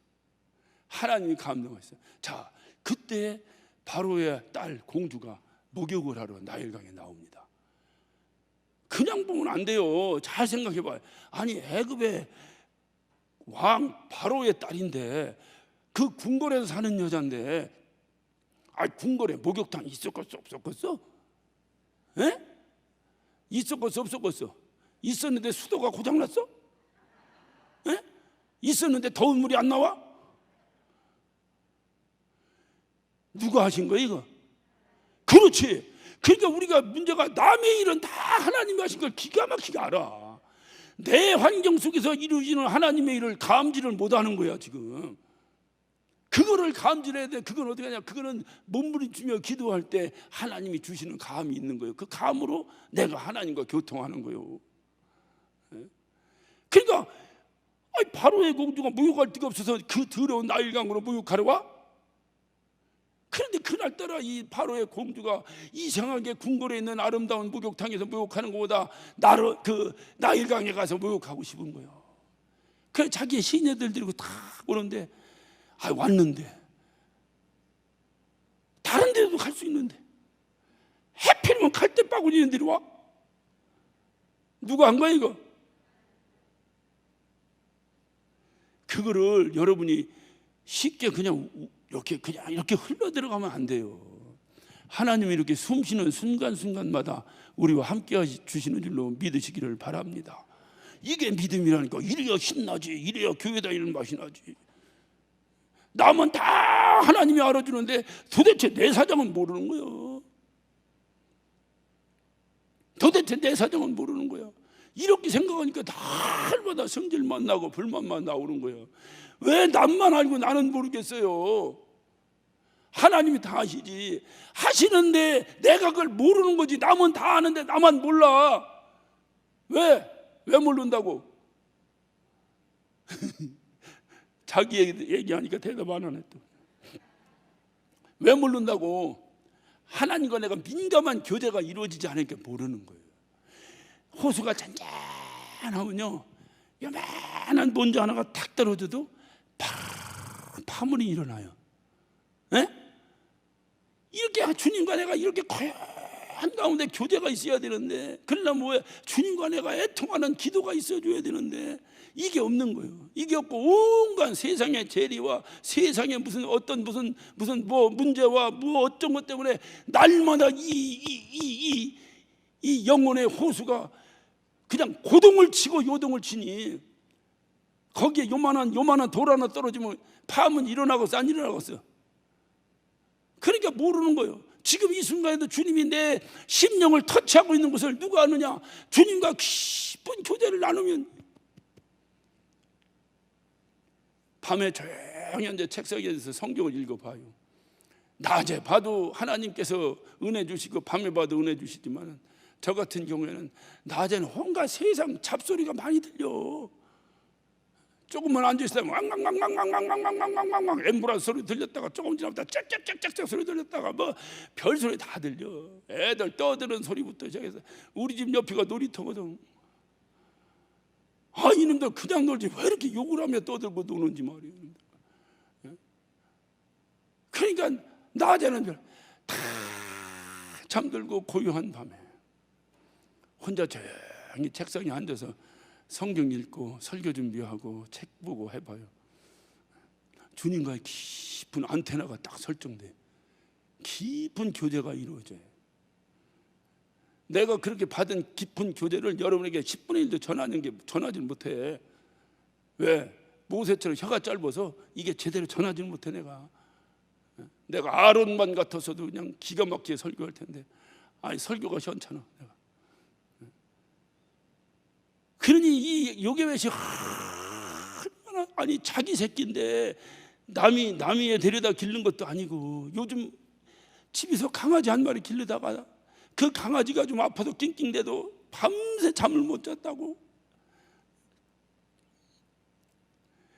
하나님이 감동하셨어요. 자, 그때 바로의 딸 공주가 목욕을 하러 나일강에 나옵니다. 그냥 보면 안 돼요. 잘 생각해봐요. 아니 애굽의 왕 바로의 딸인데, 그 궁궐에서 사는 여자인데, 궁궐에 목욕탕이 있었겠어 없었겠어? 에? 있었겠어 없었겠어? 있었는데 수도가 고장났어? 에? 있었는데 더운 물이 안 나와? 누가 하신 거야 이거? 그렇지. 그러니까 우리가 문제가 남의 일은 다 하나님이 하신 걸 기가 막히게 알아. 내 환경 속에서 이루어지는 하나님의 일을 감지를 못하는 거야 지금. 그거를 감지해야 돼. 그건 어떻게 하냐? 그거는 몸부림치며 기도할 때 하나님이 주시는 감이 있는 거예요. 그 감으로 내가 하나님과 교통하는 거예요. 그러니까 바로의 공주가 목욕할 데가 없어서 그 더러운 나일강으로 목욕하러 와? 그런데 그날따라 이 바로의 공주가 이상하게 궁궐에 있는 아름다운 목욕탕에서 목욕하는 것보다 그 나일강에 가서 목욕하고 싶은 거예요. 그래서 자기의 시녀들 데리고 다 오는데, 왔는데 다른 데도 갈 수 있는데 해필이면 갈대 바구니 있는 데로 와? 누가 한 거야 이거? 그거를 여러분이 쉽게 그냥 이렇게 흘러 들어가면 안 돼요. 하나님이 이렇게 숨쉬는 순간순간마다 우리와 함께 주시는 줄로 믿으시기를 바랍니다. 이게 믿음이라니까. 이래야 신나지, 이래야 교회 다니는 맛이 나지. 남은 다 하나님이 알아주는데 도대체 내 사정은 모르는 거예요. 도대체 내 사정은 모르는 거야. 이렇게 생각하니까 날마다 성질만 나고 불만만 나오는 거예요. 왜 남만 알고 나는 모르겠어요? 하나님이 다 하시지. 하시는데 내가 그걸 모르는 거지. 남은 다 아는데 나만 몰라. 왜 모른다고? 자기 얘기하니까 대답 안 하네 또. 왜 모른다고? 하나님과 내가 민감한 교제가 이루어지지 않으니까 모르는 거예요. 호수가 잔잔하면요, 요만한 먼지 하나가 탁 떨어져도 파물이 일어나요. 에? 이렇게 주님과 내가 이렇게 거한 가운데 교제가 있어야 되는데, 그러려면 왜 주님과 내가 애통하는 기도가 있어줘야 되는데 이게 없는 거예요. 이게 없고 온갖 세상의 재리와 세상의 무슨 문제와 어떤 것 때문에 날마다 이 영혼의 호수가 그냥 고동을 치고 요동을 치니, 거기에 요만한 돌 하나 떨어지면 파문 일어나겠어 안 일어나겠어? 그러니까 모르는 거예요. 지금 이 순간에도 주님이 내 심령을 터치하고 있는 것을 누가 아느냐? 주님과 깊은 교제를 나누면. 밤에 조용히 앉아 책상에서 성경을 읽어봐요. 낮에 봐도 하나님께서 은혜 주시고 밤에 봐도 은혜 주시지만, 저 같은 경우에는 낮에는 온갖 세상 잡소리가 많이 들려. 조금만 앉아있으면 왕왕왕왕왕왕왕왕왕왕왕 앰뷸런스 소리 들렸다가 조금 지나다 짹짹짹짹 소리 들렸다가 뭐 별소리 다 들려. 애들 떠드는 소리부터 시작해서, 우리 집 옆이가 놀이터거든. 이놈들 그냥 놀지 왜 이렇게 욕을 하며 떠들고 노는지 말이에요. 그러니까 낮에는 다 잠들고 고요한 밤에 혼자 조용히 책상에 앉아서 성경 읽고 설교 준비하고 책 보고 해봐요. 주님과의 깊은 안테나가 딱 설정돼. 깊은 교제가 이루어져요. 내가 그렇게 받은 깊은 교제를 여러분에게 10분의 1도 전하지 못해. 왜? 모세처럼 혀가 짧아서 이게 제대로 전하지 못해. 내가 아론만 같았어도 그냥 기가 막히게 설교할 텐데, 설교가 시원찮아. 내가. 그러니 이 요괴회시 얼마나, 자기 새끼인데 남이 애 데려다 기르는 것도 아니고, 요즘 집에서 강아지 한 마리 기르다가 그 강아지가 좀 아파서 낑낑대도 밤새 잠을 못 잤다고.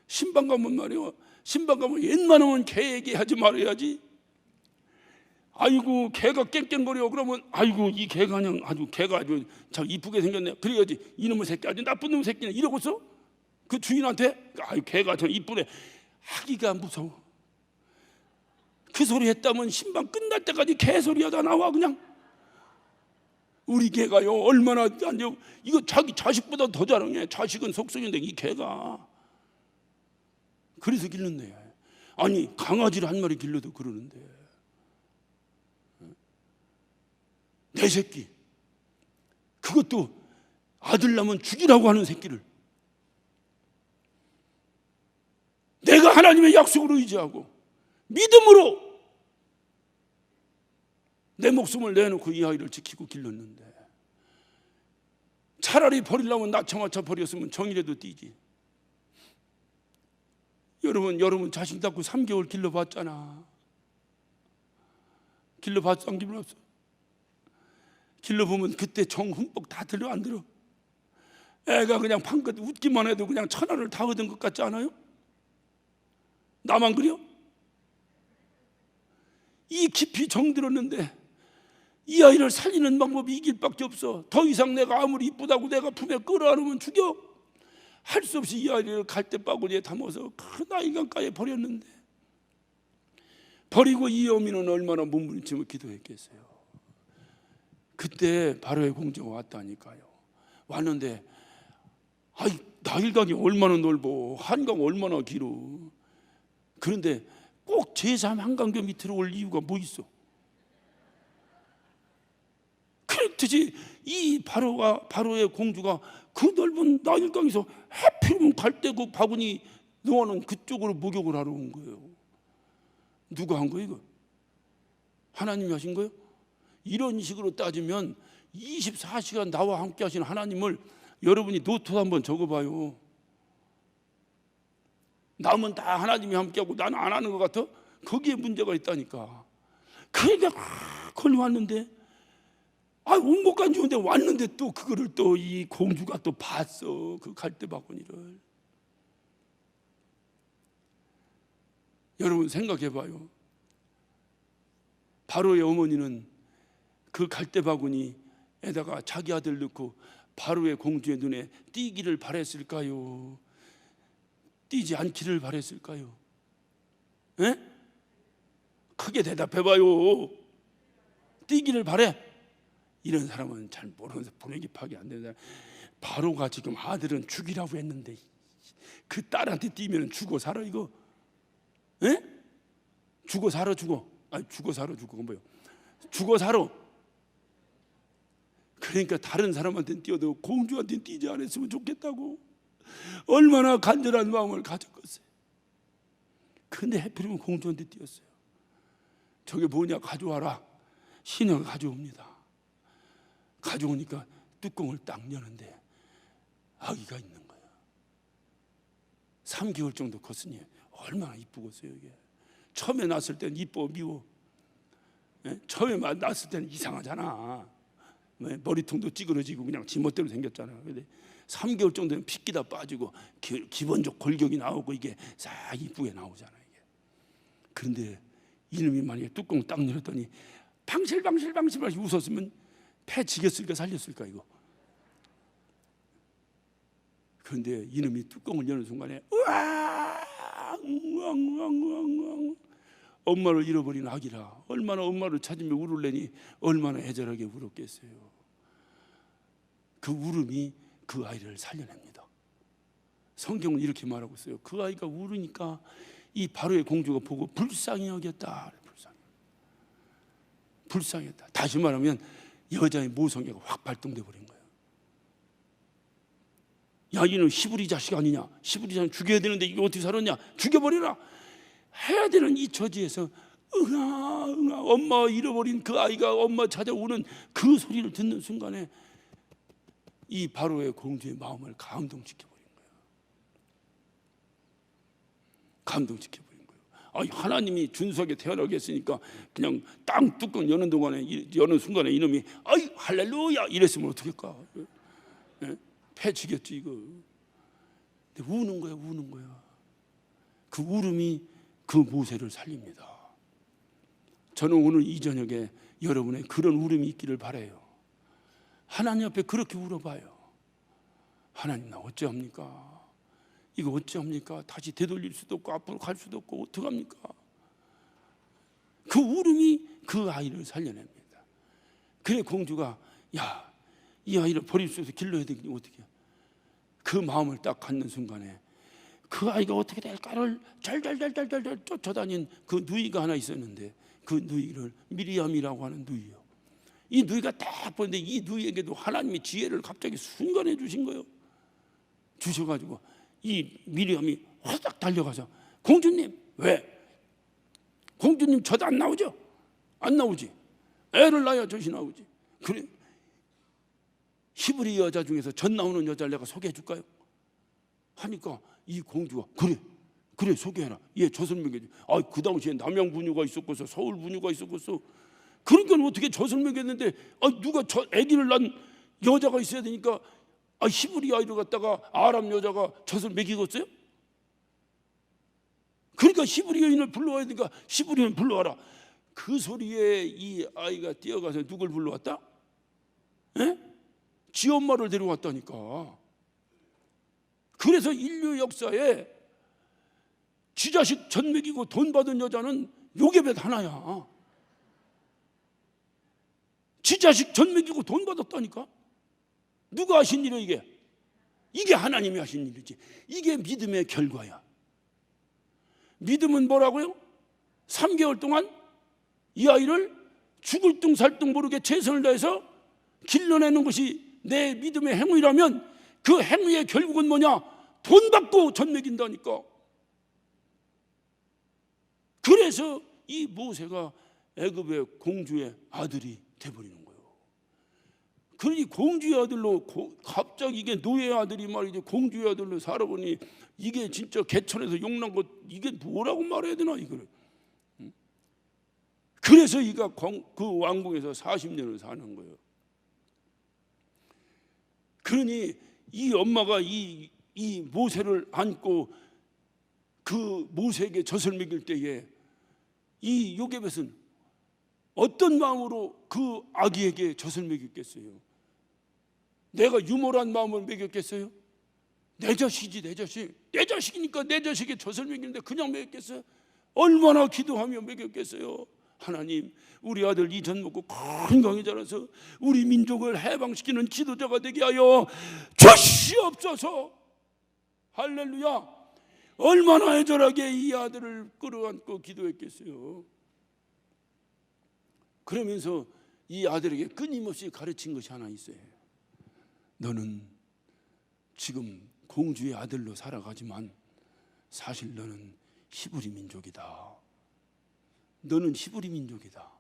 신방 가면 말이요, 신방 가면 웬만하면 개 얘기하지 말아야지. 아이고 개가 깽깽거려. 그러면 아이고 이 개가 그냥 개가 아주 참 이쁘게 생겼네. 그래야지. 이놈의 새끼 아주 나쁜 놈의 새끼네 이러고서 그 주인한테 개가 참 이쁘네 하기가 무서워. 그 소리 했다면 신방 끝날 때까지 개소리가 다 나와. 그냥 우리 개가요 얼마나 아니요, 이거 자기 자식보다 더 자랑해. 자식은 속성인데 이 개가 그래서 길렀네. 아니 강아지를 한 마리 길러도 그러는데, 내 새끼, 그것도 아들 낳으면 죽이라고 하는 새끼를 내가 하나님의 약속으로 의지하고 믿음으로 내 목숨을 내놓고 이 아이를 지키고 길렀는데, 차라리 버리려면 나차마차 버렸으면 정이라도 뛰지. 여러분 자식 낳고 3개월 길러봤잖아. 길러봤어? 안 길러봤어? 길러보면 그때 정 흠뻑 다 들어 안 들어? 애가 그냥 방긋 웃기만 해도 그냥 천하를 다 얻은 것 같지 않아요? 나만 그래요? 이 깊이 정들었는데 이 아이를 살리는 방법이 이길 밖에 없어. 더 이상 내가 아무리 이쁘다고 내가 품에 끌어안으면 죽여. 할 수 없이 이 아이를 갈대바구니에 담아서 큰 아이강가에 버렸는데, 버리고 이 어미는 얼마나 몸부림치며 기도했겠어요. 그때 바로의 공주가 왔다니까요. 왔는데 나일강이 얼마나 넓어, 한강 얼마나 길어. 그런데 꼭 제3 한강교 밑으로 올 이유가 뭐 있어? 그렇듯이 이 바로의 공주가 그 넓은 나일강에서 하필이면 갈대 그 바구니 놓아놓은 그쪽으로 목욕을 하러 온 거예요. 누가 한 거예요 이거? 하나님이 하신 거예요? 이런 식으로 따지면 24시간 나와 함께 하신 하나님을 여러분이 노트 한번 적어봐요. 남은 다 하나님이 함께하고 나는 안 하는 것 같아? 거기에 문제가 있다니까. 그러니까 걸려왔는데, 온 것까지 좋은데 왔는데 또 그거를 또 이 공주가 또 봤어. 그 갈대바구니를. 여러분 생각해봐요. 바로의 어머니는 그 갈대바구니에다가 자기 아들 넣고 바로의 공주의 눈에 띄기를 바랬을까요? 띄지 않기를 바랬을까요? 에? 크게 대답해봐요. 띄기를 바래? 이런 사람은 잘 모르면서 분위기 파악이 안 되는 사람. 바로가 지금 아들은 죽이라고 했는데 그 딸한테 띄면 죽어 살아 이거? 에? 죽어 살아 죽어? 죽어 살아 죽어 뭐요? 죽어 살아. 그러니까 다른 사람한테는 띄어도 공주한테는 띄지 않았으면 좋겠다고 얼마나 간절한 마음을 가졌겠어요. 근데 하필이면 공주한테 띄었어요. 저게 뭐냐, 가져와라. 시녀가 가져옵니다. 가져오니까 뚜껑을 딱 여는데 아기가 있는 거예요. 3개월 정도 컸으니 얼마나 이쁘겠어요 이게. 처음에 낳았을 때는 이뻐 미워. 처음에 낳았을 때는 이상하잖아. 머리통도 찌그러지고 그냥 지멋대로 생겼잖아. 근데 3개월 정도는 핏기 다 빠지고 기본적 골격이 나오고 이게 싹 이쁘게 나오잖아 이게. 그런데 이놈이 만약에 뚜껑 딱 열었더니 방실방실 웃었으면 폐 지겠을까 살렸을까 이거. 그런데 이놈이 뚜껑을 여는 순간에 우왕 엄마를 잃어버린 아기라 얼마나 엄마를 찾으며 울을래니 얼마나 애절하게 울었겠어요. 그 울음이 그 아이를 살려냅니다. 성경은 이렇게 말하고 있어요. 그 아이가 울으니까 이 바로의 공주가 보고 불쌍히 여겼다. 불쌍했다. 다시 말하면 여자의 모성애가 확 발동돼 버린 거예요. 야, 이는 히브리 자식 아니냐? 히브리 자식 죽여야 되는데 이게 어떻게 살았냐? 죽여버리라. 해야 되는 이 처지에서 응아 엄마 잃어버린 그 아이가 엄마 찾아오는 그 소리를 듣는 순간에 이 바로의 공주의 마음을 감동시켜버린 거예요. 감동시켜버린 거예요. 하나님이 준수하게 태어나게 했으니까 그냥 땅 뚜껑 여는 동안에 여는 순간에 이놈이 할렐루야 이랬으면 어떡할까? 패치겠지 이거. 근데 우는 거야. 그 울음이 그 모세를 살립니다. 저는 오늘 이 저녁에 여러분의 그런 울음이 있기를 바라요. 하나님 앞에 그렇게 울어봐요. 하나님 나 어찌합니까? 이거 어찌합니까? 다시 되돌릴 수도 없고 앞으로 갈 수도 없고 어떡합니까? 그 울음이 그 아이를 살려냅니다. 그래 공주가 야, 이 아이를 버릴 수 없어 길러야 되겠니 어떻게? 그 마음을 딱 갖는 순간에 그 아이가 어떻게 될까를 잘잘잘잘잘 쫓아다닌 그 누이가 하나 있었는데 그 누이를 미리암이라고 하는 누이요. 이 누이가 딱 보는데 이 누이에게도 하나님이 지혜를 갑자기 순간에 주신 거예요. 주셔가지고 이 미리암이 화딱 달려가서 공주님 왜? 공주님 젖 안 나오죠? 안 나오지. 애를 낳아야 젖이 나오지. 그래 히브리 여자 중에서 젖 나오는 여자를 내가 소개해 줄까요? 하니까 이 공주가 그래 소개해라. 얘 젖을 먹여줘. 그 당시에 남양 분유가 있었겠어, 서울 분유가 있었겠어. 그러니까 어떻게 젖을 먹였는데 누가 아기를 낳은 여자가 있어야 되니까 히브리 아이를 갖다가 아람 여자가 젖을 먹이겠어요? 그러니까 히브리 여인을 불러와야 되니까 히브리 여인 불러와라. 그 소리에 이 아이가 뛰어가서 누굴 불러왔다? 에? 지 엄마를 데려왔다니까. 그래서 인류 역사에 지 자식 젖 먹이고 돈 받은 여자는 요괴벳 하나야. 지 자식 젖 먹이고 돈 받았다니까. 누가 하신 일이야 이게? 이게 하나님이 하신 일이지. 이게 믿음의 결과야. 믿음은 뭐라고요? 3개월 동안 이 아이를 죽을 둥 살 둥 모르게 최선을 다해서 길러내는 것이 내 믿음의 행위라면 그 행위의 결국은 뭐냐? 돈 받고 젖 먹인다니까. 그래서 이 모세가 애굽의 공주의 아들이 돼버리는 거예요. 그러니 공주의 아들로 갑자기 이게 노예의 아들이 말이지 공주의 아들로 살아보니 이게 진짜 개천에서 용난 것 이게 뭐라고 말해야 되나 이거를. 그래서 이가 그 왕궁에서 40년을 사는 거예요. 그러니 이 엄마가 이 모세를 안고 그 모세에게 젖을 먹일 때에 이 요게벳은 어떤 마음으로 그 아기에게 젖을 먹였겠어요? 내가 유머란 마음을 먹였겠어요? 내 자식이지 내 자식. 내 자식이니까 내 자식에게 젖을 먹이는데 그냥 먹였겠어요? 얼마나 기도하며 먹였겠어요? 하나님 우리 아들 이 젖 먹고 건강히 자라서 우리 민족을 해방시키는 지도자가 되게 하여 주시옵소서. 할렐루야. 얼마나 애절하게 이 아들을 끌어안고 기도했겠어요. 그러면서 이 아들에게 끊임없이 가르친 것이 하나 있어요. 너는 지금 공주의 아들로 살아가지만 사실 너는 히브리 민족이다. 너는 히브리 민족이다.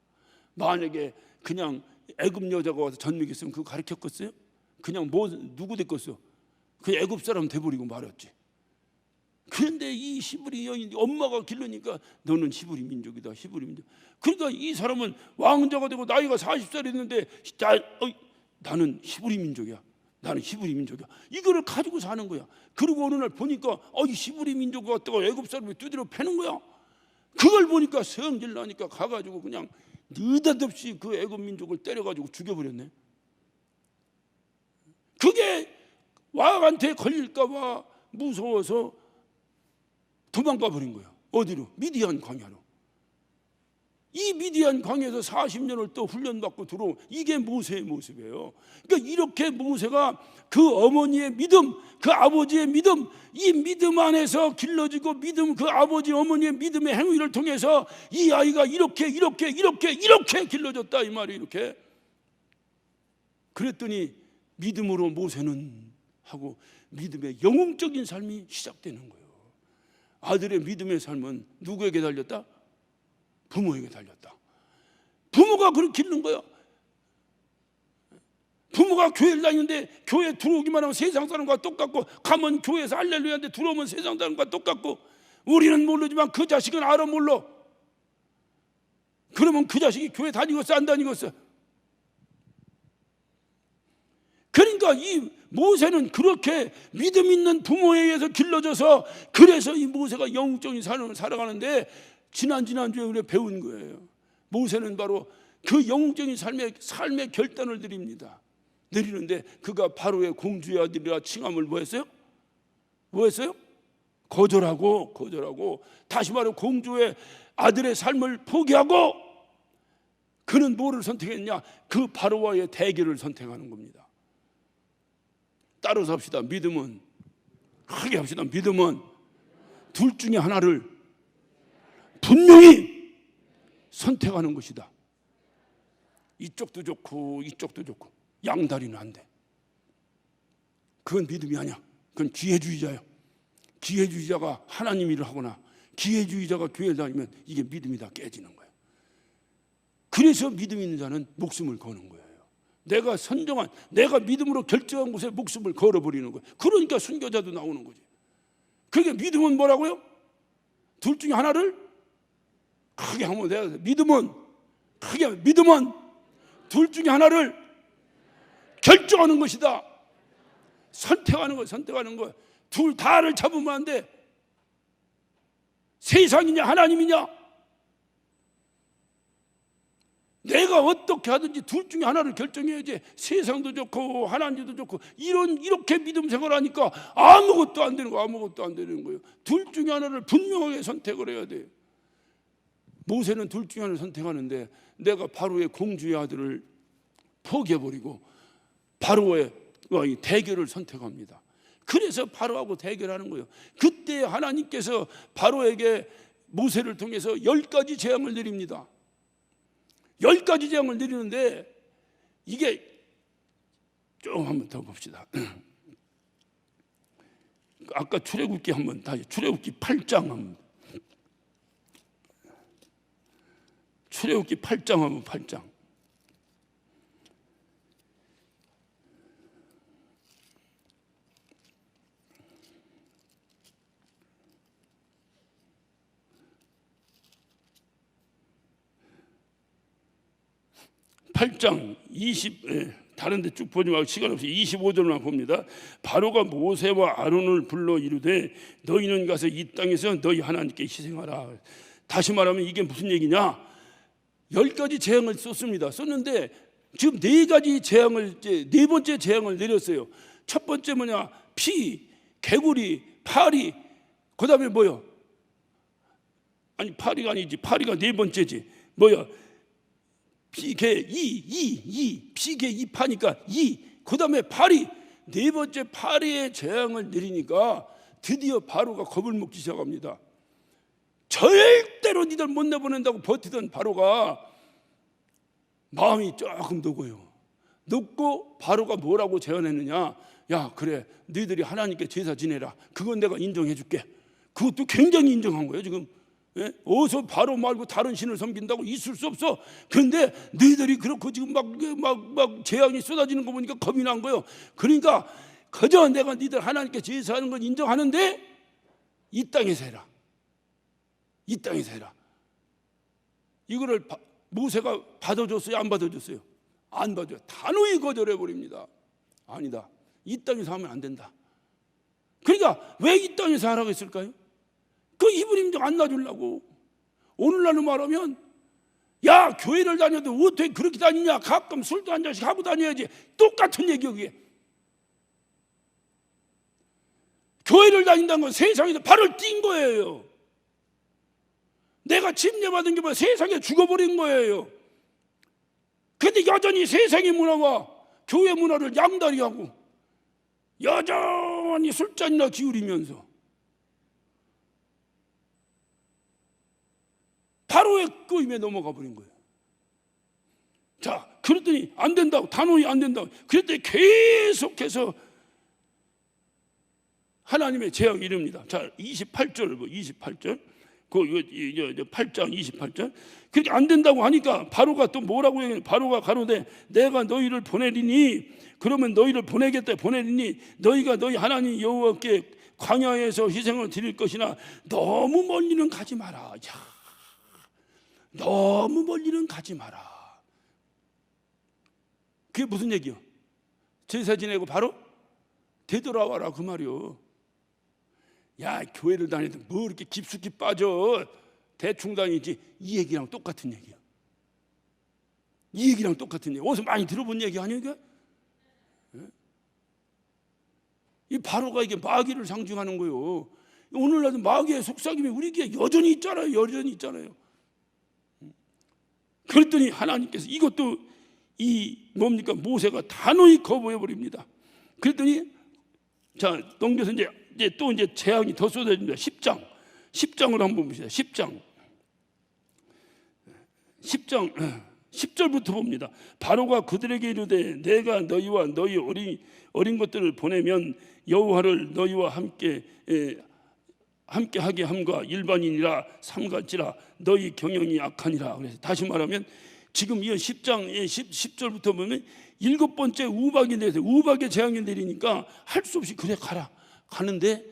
만약에 그냥 애굽 여자가 와서 젖 먹였으면 그거 가르쳤겠어요? 그냥 누구 됐겠어? 그 애굽 사람 돼버리고 말았지. 그런데 이 히브리 여인 엄마가 길러니까 너는 히브리 민족이다. 히브리 민족. 그러니까 이 사람은 왕자가 되고 나이가 40살 했는데 나는 히브리 민족이야. 나는 히브리 민족이야. 이거를 가지고 사는 거야. 그리고 어느 날 보니까 이 히브리 민족 같다가 애굽 사람이 두드려 패는 거야. 그걸 보니까 성질 나니까 가가지고 그냥 느닷없이 그 애굽 민족을 때려가지고 죽여버렸네. 그게 왕한테 걸릴까봐 무서워서 도망가 버린 거야. 어디로? 미디안 광야로. 이 미디안 광야에서 40년을 또 훈련받고 들어온 이게 모세의 모습이에요. 그러니까 이렇게 모세가 그 어머니의 믿음, 그 아버지의 믿음, 이 믿음 안에서 길러지고 믿음, 그 아버지 어머니의 믿음의 행위를 통해서 이 아이가 이렇게 길러졌다 이 말이 이렇게. 그랬더니 믿음으로 모세는 하고 믿음의 영웅적인 삶이 시작되는 거예요. 아들의 믿음의 삶은 누구에게 달렸다? 부모에게 달렸다. 부모가 그렇게 기르는 거야. 부모가 교회를 다니는데 교회 들어오기만 하면 세상 사람과 똑같고 가면 교회에서 할렐루야인데 들어오면 세상 사람과 똑같고 우리는 모르지만 그 자식은 알아 몰라. 그러면 그 자식이 교회 다니겠어 안 다니겠어? 그러니까 이 모세는 그렇게 믿음 있는 부모에 의해서 길러져서 그래서 이 모세가 영적인 삶을 살아가는데 지난주에 우리가 배운 거예요. 모세는 바로 그 영적인 삶의 결단을 내리는데 그가 바로의 공주의 아들이라 칭함을 뭐 했어요? 거절하고 다시 말해 공주의 아들의 삶을 포기하고 그는 뭐를 선택했냐? 그 바로와의 대결을 선택하는 겁니다. 따라서 합시다. 믿음은, 크게 합시다. 믿음은 둘 중에 하나를 분명히 선택하는 것이다. 이쪽도 좋고 이쪽도 좋고 양다리는 안 돼. 그건 믿음이 아니야. 그건 기회주의자야. 기회주의자가 하나님 일을 하거나 기회주의자가 교회를 다니면 이게 믿음이 다 깨지는 거예요. 그래서 믿음 있는 자는 목숨을 거는 거예요. 내가 선정한, 내가 믿음으로 결정한 곳에 목숨을 걸어버리는 거예요. 그러니까 순교자도 나오는 거지. 그게 믿음은 뭐라고요? 둘 중에 하나를 크게 하면 돼요. 믿음은 둘 중에 하나를 결정하는 것이다. 선택하는 거. 둘 다를 잡으면 안 돼. 세상이냐 하나님이냐. 내가 어떻게 하든지 둘 중에 하나를 결정해야지. 세상도 좋고 하나님도 좋고 이렇게 믿음 생활하니까 아무것도 안 되는 거예요. 둘 중에 하나를 분명하게 선택을 해야 돼요. 모세는 둘 중에 하나를 선택하는데 내가 바로의 공주의 아들을 포기해버리고 바로의 대결을 선택합니다. 그래서 바로하고 대결하는 거예요. 그때 하나님께서 바로에게 모세를 통해서 10가지 재앙을 내립니다. 10가지 재앙을 내리는데 이게 좀 한번 더 봅시다. 아까 출애굽기 한번 다시 출애굽기 8장 한번. 출애굽기 8장 한번 8장. 다른 데 쭉 보지 말고 시간 없이 25절만 봅니다. 바로가 모세와 아론을 불러 이르되 너희는 가서 이 땅에서 너희 하나님께 희생하라. 다시 말하면 이게 무슨 얘기냐? 10가지 재앙을 썼는데 지금 4가지 재앙을, 네 번째 재앙을 내렸어요. 첫 번째 뭐냐? 피, 개구리, 파리. 그 다음에 뭐야? 아니 파리가 아니지. 파리가 네 번째지. 뭐야? 피개 피개 이파니까 그 다음에 파리. 네 번째 파리의 재앙을 내리니까 드디어 바로가 겁을 먹기 시작합니다. 절대로 니들 못 내보낸다고 버티던 바로가 마음이 조금 녹고 바로가 뭐라고 제안했느냐? 야 그래, 너희들이 하나님께 제사 지내라. 그건 내가 인정해 줄게. 그것도 굉장히 인정한 거예요 지금. 예? 어서 바로 말고 다른 신을 섬긴다고? 있을 수 없어. 그런데 너희들이 그렇고 지금 막 재앙이 쏟아지는 거 보니까 겁이 난 거예요. 그러니까 그저 내가 너희들 하나님께 제사하는 건 인정하는데 이 땅에서 해라. 이 땅에서 해라. 이거를 모세가 받아줬어요? 안 받아줬어요? 안 받아요. 단호히 거절해 버립니다. 아니다, 이 땅에서 하면 안 된다. 그러니까 왜 이 땅에서 하라고 했을까요? 그 이브림도 안 놔주려고. 오늘날로 말하면 야 교회를 다녀도 어떻게 그렇게 다니냐, 가끔 술도 한 잔씩 하고 다녀야지. 똑같은 얘기야 그게. 교회를 다닌다는 건 세상에서 발을 띈 거예요. 내가 침례받은 게 뭐야? 세상에 죽어버린 거예요. 그런데 여전히 세상의 문화와 교회 문화를 양다리하고 여전히 술잔이나 기울이면서 바로의 끄임에 넘어가 버린 거예요. 자, 그랬더니 안 된다고, 단호히 안 된다고. 그랬더니 계속해서 하나님의 재앙이 이릅니다. 자, 28절을 보, 28절. 그 8장 28절. 그렇게 안 된다고 하니까 바로가 또 뭐라고 얘기해? 바로가 가로되 내가 너희를 보내리니, 그러면 너희를 보내리니 너희가 너희 하나님 여호와께 광야에서 희생을 드릴 것이나 너무 멀리는 가지 마라. 야, 너무 멀리는 가지 마라. 그게 무슨 얘기요? 제사 지내고 바로 되돌아와라 그 말이요. 야, 교회를 다니도 뭐 이렇게 깊숙이 빠져, 대충 다니지. 이 얘기랑 똑같은 얘기야. 이 얘기랑 똑같은 얘기. 어디서 많이 들어본 얘기 아니야 이게? 이 바로가 이게 마귀를 상징하는 거요. 오늘날도 마귀의 속삭임이 우리에게 여전히 있잖아요. 여전히 있잖아요. 그랬더니 하나님께서 이것도 이 뭡니까? 모세가 단호히 거부해 버립니다. 그랬더니 자 넘겨서 이제 또 이제 재앙이 더 쏟아집니다. 10장을 한번 봅시다. 10장 10절부터 봅니다. 바로가 그들에게 이르되 내가 너희와 너희 어린 것들을 보내면 여호와를 너희와 함께 하게 함과 일반인이라 삼갈지라 너희 경영이 악하니라. 그래서 다시 말하면 지금 이 10장의 10절부터 보면 7번째 우박이 내서 우박의 재앙이 내리니까 할 수 없이 그래 가라. 가는데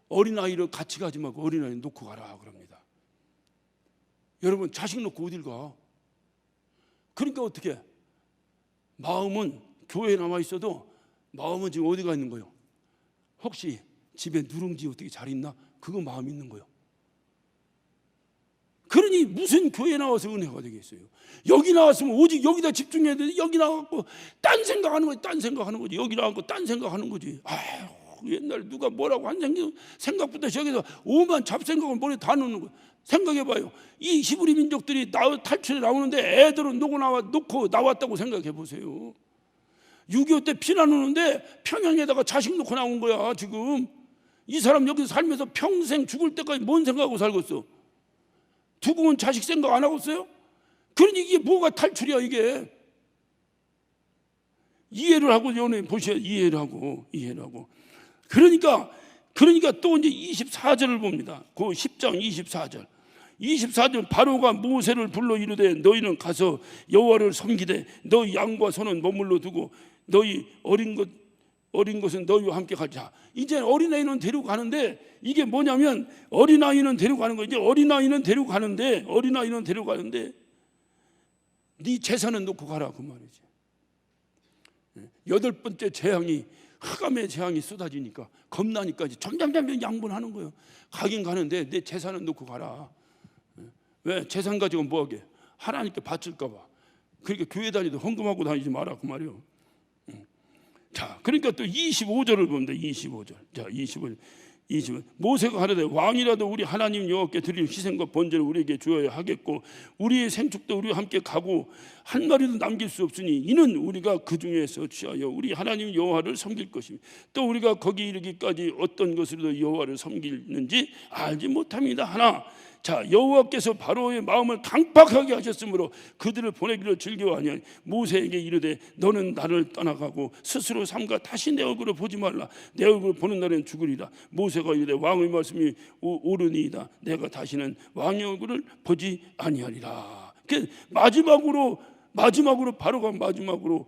어린아이를 같이 가지 말고 어린아이 놓고 가라 그럽니다. 여러분 자식 놓고 어딜 가? 그러니까 어떻게? 마음은 교회에 남아 있어도 마음은 지금 어디 가 있는 거예요? 혹시 집에 누룽지 어떻게 잘 있나? 그거 마음 있는 거예요. 그러니 무슨 교회 나와서 은혜가 되겠어요? 여기 나왔으면 오직 여기다 집중해야 되는데 여기 나와갖고 딴 생각하는 거지. 딴 생각하는 거지. 여기 나와갖고 딴 생각하는 거지. 아휴, 옛날 누가 뭐라고 한 생각부터 시작해서 오만 잡생각을 머리에 다 넣는 거예요. 생각해봐요. 이 히브리 민족들이 탈출에 나오는데 애들은 놓고 나왔다고 생각해 보세요. 6.25 때 피난 오는데 평양에다가 자식 놓고 나온 거야. 지금 이 사람 여기서 살면서 평생 죽을 때까지 뭔 생각하고 살겠어? 두고온 자식 생각 안 하고 있어요? 그러니 이게 뭐가 탈출이야 이게. 이해를 하고 연애 보셔야 이해를 하고. 그러니까 또 이제 24절을 봅니다. 그 10장 24절 바로가 모세를 불러 이르되 너희는 가서 여호와를 섬기되 너희 양과 소는 머물러 두고 너희 어린 것은 너희와 함께 가자. 이제 어린아이는 데리고 가는데 이게 뭐냐면 어린아이는 데리고 가는 거지. 어린아이는 데리고 가는데 네 재산은 놓고 가라 그 말이지. 8번째 재앙이 흑암의 재앙이 쏟아지니까 겁나니까 이제 점점 양분하는 거예요. 가긴 가는데 내 재산은 놓고 가라. 왜? 재산 가지고 뭐하게? 하나님께 바칠까 봐. 그러니까 교회 다니도 헌금하고 다니지 마라 그 말이에요. 자, 그러니까 또 25절을 봅니다. 25절. 자, 25절. 모세가 하려되 왕이라도 우리 하나님 여호와께 드릴 희생과 번제를 우리에게 주어야 하겠고 우리의 생축도 우리와 함께 가고 한 마리도 남길 수 없으니 이는 우리가 그 중에서 취하여 우리 하나님 여호와를 섬길 것이며 또 우리가 거기 이르기까지 어떤 것으로도 여호와를 섬기는지 알지 못합니다 하나. 자, 여호와께서 바로의 마음을 강팍하게 하셨으므로 그들을 보내기를 즐겨하니 모세에게 이르되 너는 나를 떠나가고 스스로 삼가 다시 내 얼굴을 보지 말라. 내 얼굴을 보는 날엔 죽으리라. 모세가 이르되 왕의 말씀이 옳으니이다. 내가 다시는 왕의 얼굴을 보지 아니하리라. 마지막으로 바로가 마지막으로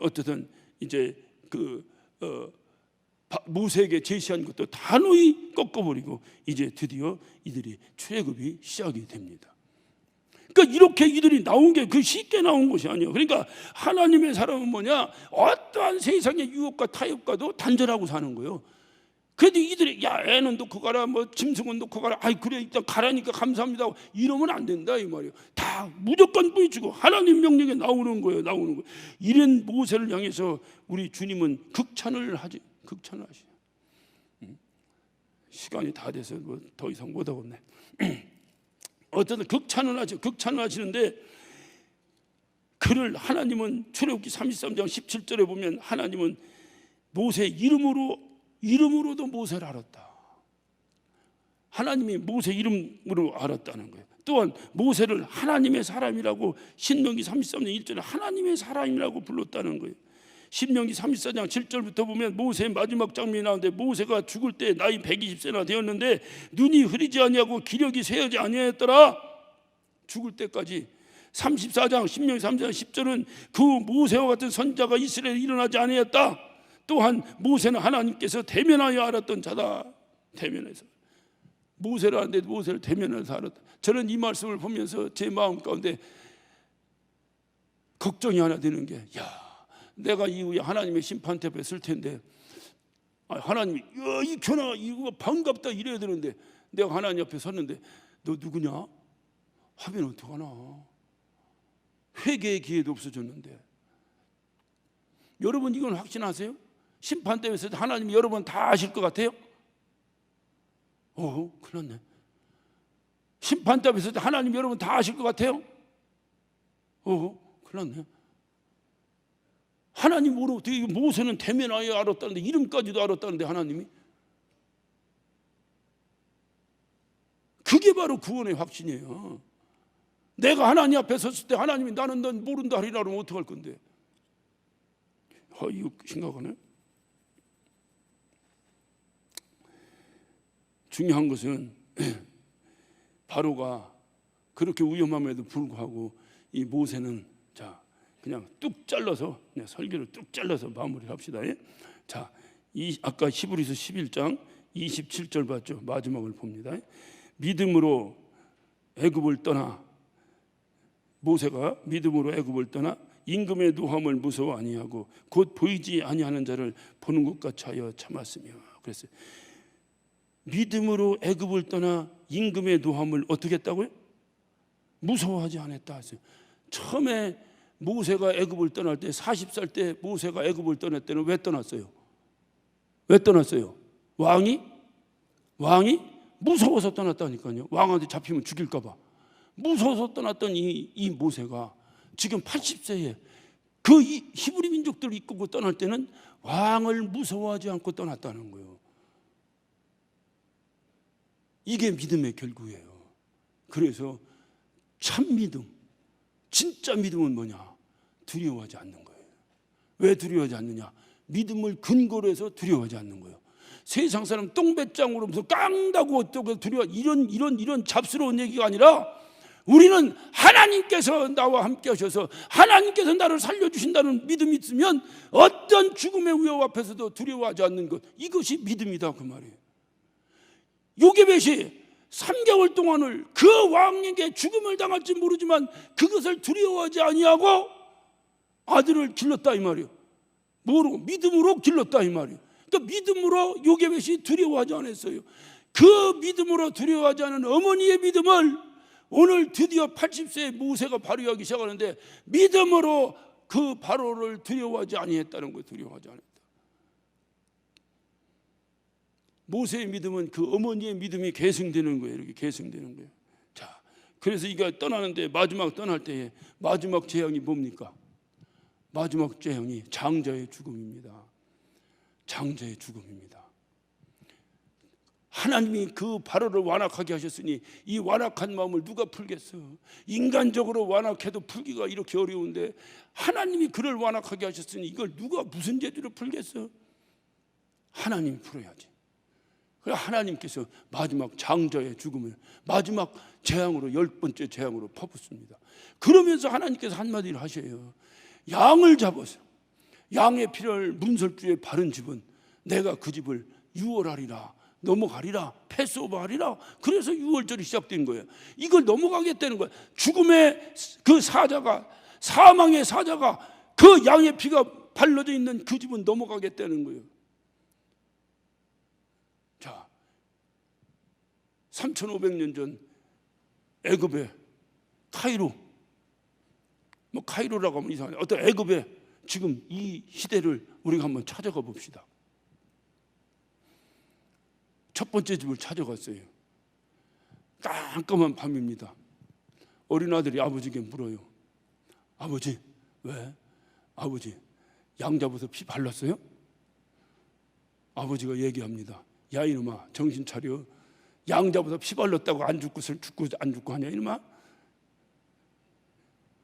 어쨌든 이제 모세에게 제시한 것도 단호히 꺾어버리고 이제 드디어 이들이 출애굽이 시작이 됩니다. 그러니까 이렇게 이들이 나온 게 그 쉽게 나온 것이 아니에요. 그러니까 하나님의 사람은 뭐냐? 어떠한 세상의 유혹과 타협과도 단절하고 사는 거예요. 그래도 이들이 야 애는 놓고 가라, 뭐 짐승은 놓고 가라. 아이 그래 일단 가라니까 감사합니다. 이러면 안 된다 이 말이에요. 다 무조건 부딪히고 하나님 명령에 나오는 거예요. 이런 모세를 향해서 우리 주님은 극찬을 하지. 극찬을 하시죠. 시간이 다 돼서 뭐 더 이상 못 하겠네. 어쨌든 극찬을 하죠. 극찬을 하시는데 그를 하나님은 출애굽기 33장 17절에 보면 하나님은 모세 이름으로도 모세를 알았다. 하나님이 모세 이름으로 알았다는 거예요. 또한 모세를 하나님의 사람이라고 신명기 33장 1절에 하나님의 사람이라고 불렀다는 거예요. 신명기 34장 7절부터 보면 모세의 마지막 장면이 나오는데 모세가 죽을 때 나이 120세나 되었는데 눈이 흐리지 아니하고 기력이 쇠하지 아니하였더라. 죽을 때까지. 34장 신명기 34장 10절은 그 모세와 같은 선자가 이스라엘에 일어나지 아니하였다. 또한 모세는 하나님께서 대면하여 알았던 자다. 대면해서 모세를 아는데 모세를 대면해서 알았다. 저는 이 말씀을 보면서 제 마음 가운데 걱정이 하나 되는 게 내가 이후에 하나님의 심판대 앞에 설 텐데 하나님이 이 견아 이거 반갑다 이래야 되는데 내가 하나님 앞에 섰는데 너 누구냐? 하면 어떡하나? 회개의 기회도 없어졌는데 여러분 이건 확신하세요? 심판대에서 하나님이 여러분 다 아실 것 같아요? 큰일 났네. 심판답 있을 때 하나님 여러분 다 아실 것 같아요? 큰일 났네. 하나님 모르고 모세는 대면 아예 알았다는데, 이름까지도 알았다는데 하나님이. 그게 바로 구원의 확신이에요. 내가 하나님 앞에 섰을 때 하나님이 나는 넌 모른다 하리라 그러면 어떡할 건데. 이거 심각하네. 중요한 것은 바로가 그렇게 위험함에도 불구하고 이 모세는 그냥 뚝 잘라서, 그냥 설교를 뚝 잘라서 마무리를 합시다. 자, 아까 히브리서 11장 27절 봤죠? 마지막을 봅니다. 믿음으로 애굽을 떠나, 모세가 믿음으로 애굽을 떠나 임금의 노함을 무서워 아니하고 곧 보이지 아니하는 자를 보는 것 같이 하여 참았으며. 그랬어요. 믿음으로 애굽을 떠나 임금의 노함을 어떻게 했다고요? 무서워하지 않았다 했어요. 처음에 모세가 애굽을 떠날 때, 40살 때 모세가 애굽을 떠날 때는 왜 떠났어요? 왜 떠났어요? 왕이 무서워서 떠났다니까요. 왕한테 잡히면 죽일까 봐 무서워서 떠났던 이 모세가 지금 80세에 그 히브리 민족들을 이끌고 떠날 때는 왕을 무서워하지 않고 떠났다는 거예요. 이게 믿음의 결국이에요. 그래서 참 믿음, 진짜 믿음은 뭐냐? 두려워하지 않는 거예요. 왜 두려워하지 않느냐? 믿음을 근거로 해서 두려워하지 않는 거예요. 세상 사람 똥배짱으로 무슨 깡다고 어쩌고 두려워, 이런 잡스러운 얘기가 아니라, 우리는 하나님께서 나와 함께 하셔서 하나님께서 나를 살려주신다는 믿음이 있으면 어떤 죽음의 위협 앞에서도 두려워하지 않는 것, 이것이 믿음이다 그 말이에요. 요게벳이 3개월 동안을 그 왕에게 죽음을 당할지 모르지만 그것을 두려워하지 아니하고 아들을 길렀다 이 말이에요. 뭐로? 믿음으로 길렀다 이 말이에요. 그러니까 믿음으로 요게벳이 두려워하지 않았어요. 그 믿음으로 두려워하지 않은 어머니의 믿음을 오늘 드디어 80세의 모세가 발휘하기 시작하는데, 믿음으로 그 바로를 두려워하지 아니했다는 거예요. 두려워하지 않았다. 모세의 믿음은 그 어머니의 믿음이 계승되는 거예요. 이렇게 계승되는 거예요. 자, 그래서 이가 떠나는데 마지막 떠날 때에 마지막 재앙이 뭡니까? 마지막 재앙이 장자의 죽음입니다. 장자의 죽음입니다. 하나님이 그 바로를 완악하게 하셨으니 이 완악한 마음을 누가 풀겠어? 인간적으로 완악해도 풀기가 이렇게 어려운데 하나님이 그를 완악하게 하셨으니 이걸 누가 무슨 재주로 풀겠어? 하나님이 풀어야지. 그래서 하나님께서 마지막 장자의 죽음을 마지막 재앙으로, 10번째 재앙으로 퍼붓습니다. 그러면서 하나님께서 한마디를 하셔요. 양을 잡아서 양의 피를 문설주에 바른 집은 내가 그 집을 유월하리라, 넘어가리라, 패스오버하리라. 그래서 유월절이 시작된 거예요. 이걸 넘어가겠다는 거예요. 죽음의 그 사자가, 사망의 사자가 그 양의 피가 발라져 있는 그 집은 넘어가겠다는 거예요. 자, 3500년 전 애굽의 카이로, 뭐 카이로라고 하면 이상하네. 어떤 애굽의 지금 이 시대를 우리가 한번 찾아가 봅시다. 첫 번째 집을 찾아갔어요. 깜깜한 밤입니다. 어린 아들이 아버지에게 물어요. 아버지, 왜? 아버지, 양 잡아서 피 발랐어요? 아버지가 얘기합니다. 야 이놈아, 정신 차려. 양 잡아서 피 발랐다고 안 죽고 하냐 이놈아?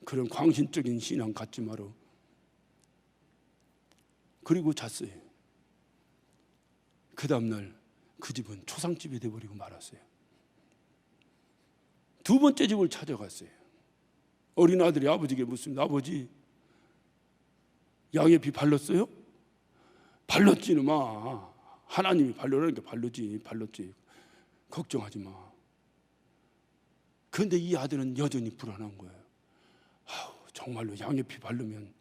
그런 광신적인 신앙 갖지 마라. 그리고 잤어요. 그 다음날 그 집은 초상집이 되어버리고 말았어요. 두 번째 집을 찾아갔어요. 어린 아들이 아버지에게 묻습니다. 아버지, 양의 피 발랐어요? 발랐지 이놈아. 하나님이 발라라니까 발랐지. 걱정하지 마. 그런데 이 아들은 여전히 불안한 거예요. 정말로 양의 피 바르면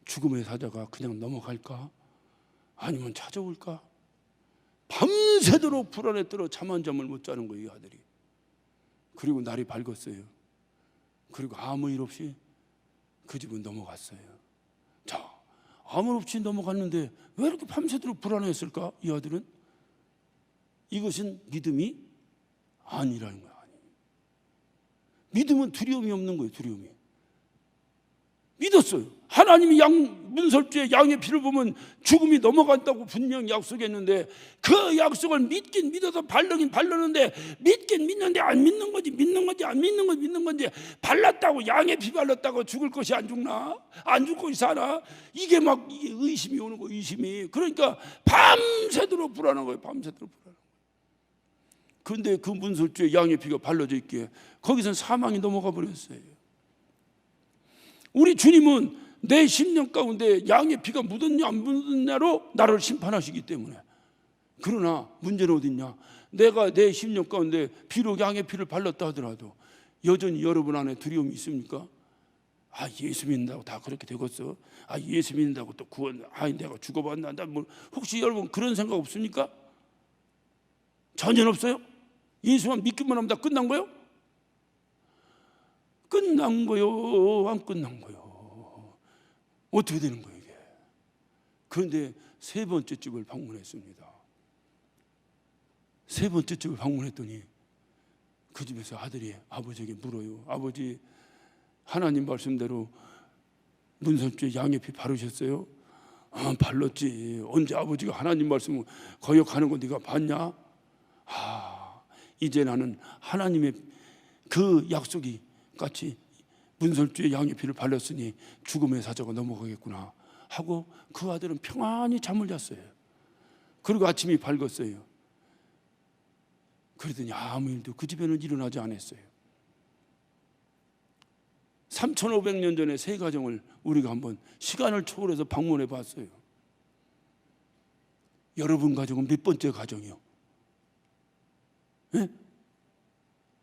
죽음의 사자가 그냥 넘어갈까? 아니면 찾아올까? 밤새도록 불안에 떨어 잠 한 잠을 못 자는 거예요, 이 아들이. 그리고 날이 밝았어요. 그리고 아무 일 없이 그 집은 넘어갔어요. 자, 아무 일 없이 넘어갔는데 왜 이렇게 밤새도록 불안했을까? 이 아들은. 이것은 믿음이 아니라는 거야. 아니. 믿음은 두려움이 없는 거예요. 두려움이. 믿었어요. 하나님이 문설주의 양의 피를 보면 죽음이 넘어간다고 분명히 약속했는데 그 약속을 믿긴 믿어서 바르긴 바르는데 믿긴 믿는데 안 믿는 거지. 믿는 건지 안 믿는 건지 믿는 건지 발랐다고 양의 피 발랐다고 죽을 것이 안 죽나? 안 죽을 것이 사나? 이게 막 의심이 오는 거예요. 의심이. 그러니까 밤새도록 불안한 거예요. 밤새도록 불안한 거예요. 그런데 그 문설주의 양의 피가 발라져 있기에 거기선 사망이 넘어가 버렸어요. 우리 주님은 내 심령 가운데 양의 피가 묻었냐 안 묻었냐로 나를 심판하시기 때문에. 그러나 문제는 어디 있냐? 내가 내 심령 가운데 비록 양의 피를 발랐다 하더라도 여전히 여러분 안에 두려움이 있습니까? 아, 예수 믿는다고 다 그렇게 되겠어? 아, 예수 믿는다고 또 구원, 아, 내가 죽어봤나? 혹시 여러분 그런 생각 없습니까? 전혀 없어요? 예수만 믿기만 하면 다 끝난 거요? 끝난 거요? 안 끝난 거요? 어떻게 되는 거예요 이게? 그런데 세 번째 집을 방문했습니다. 세 번째 집을 방문했더니 그 집에서 아들이 아버지에게 물어요. 아버지, 하나님 말씀대로 문설주에 양의 피 바르셨어요? 아, 발랐지. 언제 아버지가 하나님 말씀을 거역하는 거 네가 봤냐? 아, 이제 나는 하나님의 그 약속이 같이 문설주에 양의 피를 발랐으니 죽음의 사자가 넘어가겠구나 하고 그 아들은 평안히 잠을 잤어요. 그리고 아침이 밝았어요. 그러더니 아무 일도 그 집에는 일어나지 않았어요. 3,500년 전에 세 가정을 우리가 한번 시간을 초월해서 방문해 봤어요. 여러분 가정은 몇 번째 가정이요? 네?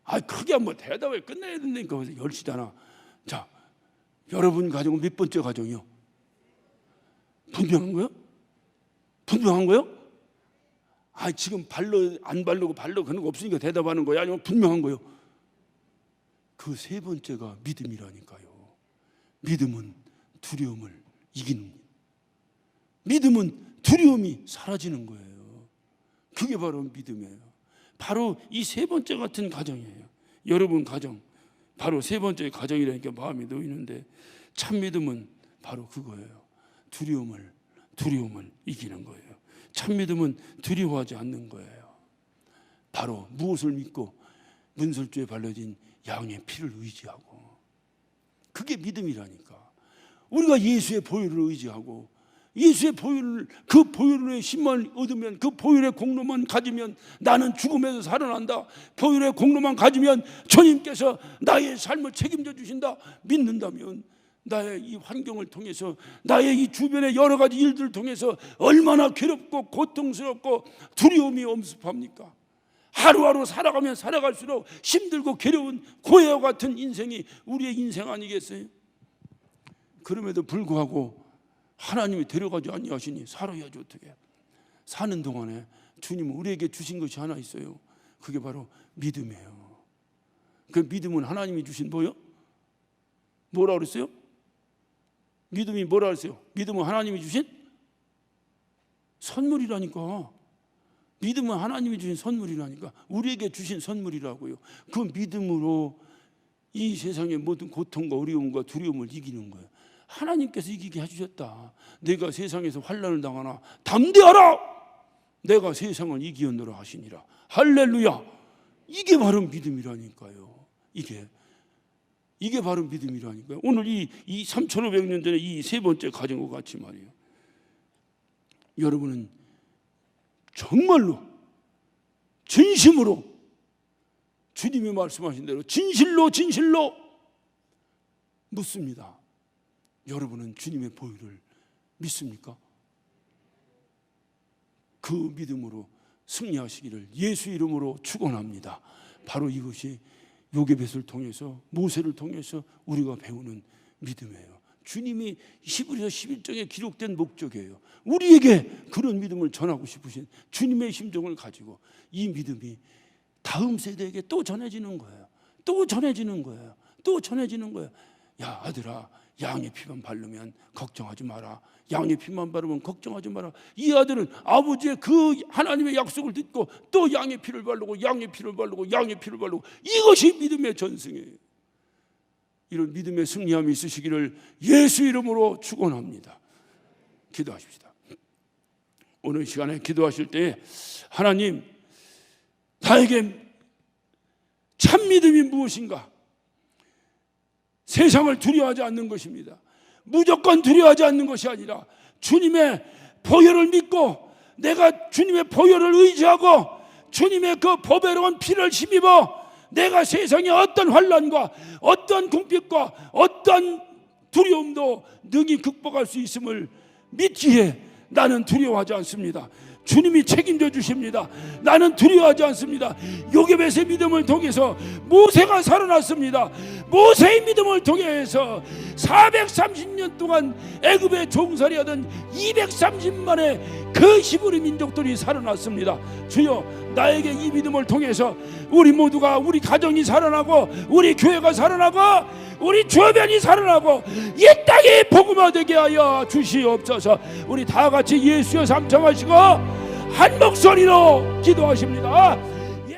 아, 크게 한번 대답을 끝내야 된다니까. 10시잖아. 자, 여러분 가정은 몇 번째 가정이요? 분명한 거요? 분명한 거요? 아, 지금 안 바르고 그런 거 없으니까 대답하는 거야? 아니면 분명한 거요? 그 세 번째가 믿음이라니까요. 믿음은 두려움을 이기는, 믿음은 두려움이 사라지는 거예요. 그게 바로 믿음이에요. 바로 이 세 번째 같은 가정이에요. 여러분 가정, 바로 세 번째 가정이라니까 마음이 놓이는데 참 믿음은 바로 그거예요. 두려움을 이기는 거예요. 참 믿음은 두려워하지 않는 거예요. 바로 무엇을 믿고? 문설주에 발라진 양의 피를 의지하고. 그게 믿음이라니까. 우리가 예수의 보혈을 의지하고 예수의 보혈을, 그 보혈의 힘만 얻으면, 그 보혈의 공로만 가지면 나는 죽음에서 살아난다. 보혈의 공로만 가지면 주님께서 나의 삶을 책임져 주신다. 믿는다면 나의 이 환경을 통해서, 나의 이 주변의 여러 가지 일들을 통해서 얼마나 괴롭고 고통스럽고 두려움이 엄습합니까? 하루하루 살아가면 살아갈수록 힘들고 괴로운 고해와 같은 인생이 우리의 인생 아니겠어요? 그럼에도 불구하고 하나님이 데려가지 아니하시니 살아야지. 어떻게 사는 동안에 주님은 우리에게 주신 것이 하나 있어요. 그게 바로 믿음이에요. 그 믿음은 하나님이 주신 뭐라 그랬어요? 믿음이 뭐라 그랬어요? 믿음은 하나님이 주신 선물이라니까. 믿음은 하나님이 주신 선물이라니까. 우리에게 주신 선물이라고요. 그 믿음으로 이 세상의 모든 고통과 어려움과 두려움을 이기는 거예요. 하나님께서 이기게 해주셨다. 내가 세상에서 환난을 당하나 담대하라. 내가 세상을 이기었노라 하시니라. 할렐루야. 이게 바로 믿음이라니까요. 이게 바로 믿음이라니까요. 오늘 이 3,500년 전에 이 세 번째 가정과 같이 말이에요. 여러분은 정말로 진심으로 주님이 말씀하신 대로 진실로 묻습니다. 여러분은 주님의 보혈을 믿습니까? 그 믿음으로 승리하시기를 예수 이름으로 축원합니다. 바로 이것이 요게벳을 통해서, 모세를 통해서 우리가 배우는 믿음이에요. 주님이 히브리서 11장에 기록된 목적이에요. 우리에게 그런 믿음을 전하고 싶으신 주님의 심정을 가지고 이 믿음이 다음 세대에게 또 전해지는 거예요. 또 전해지는 거예요. 야, 아들아, 양의 피만 바르면 걱정하지 마라. 양의 피만 바르면 걱정하지 마라. 이 아들은 아버지의 그 하나님의 약속을 듣고 또 양의 피를 바르고 양의 피를 바르고 양의 피를 바르고, 이것이 믿음의 전승이에요. 이런 믿음의 승리함이 있으시기를 예수 이름으로 축원합니다. 기도하십시다. 오늘 시간에 기도하실 때 하나님, 나에게 참 믿음이 무엇인가? 세상을 두려워하지 않는 것입니다. 무조건 두려워하지 않는 것이 아니라 주님의 보혈을 믿고 내가 주님의 보혈을 의지하고 주님의 그 보배로운 피를 힘입어 내가 세상의 어떤 환난과 어떤 궁핍과 어떤 두려움도 능히 극복할 수 있음을 믿기에 나는 두려워하지 않습니다. 주님이 책임져 주십니다. 나는 두려워하지 않습니다. 요셉의 믿음을 통해서 모세가 살아났습니다. 모세의 믿음을 통해서 430년 동안 애굽에 종살이하던 230만의 그 히브리 민족들이 살아났습니다. 주여, 나에게 이 믿음을 통해서 우리 모두가, 우리 가정이 살아나고 우리 교회가 살아나고 우리 주변이 살아나고 이 땅이 복음화되게 하여 주시옵소서. 우리 다 같이 예수여 삼창하시고 한 목소리로 기도하십니다.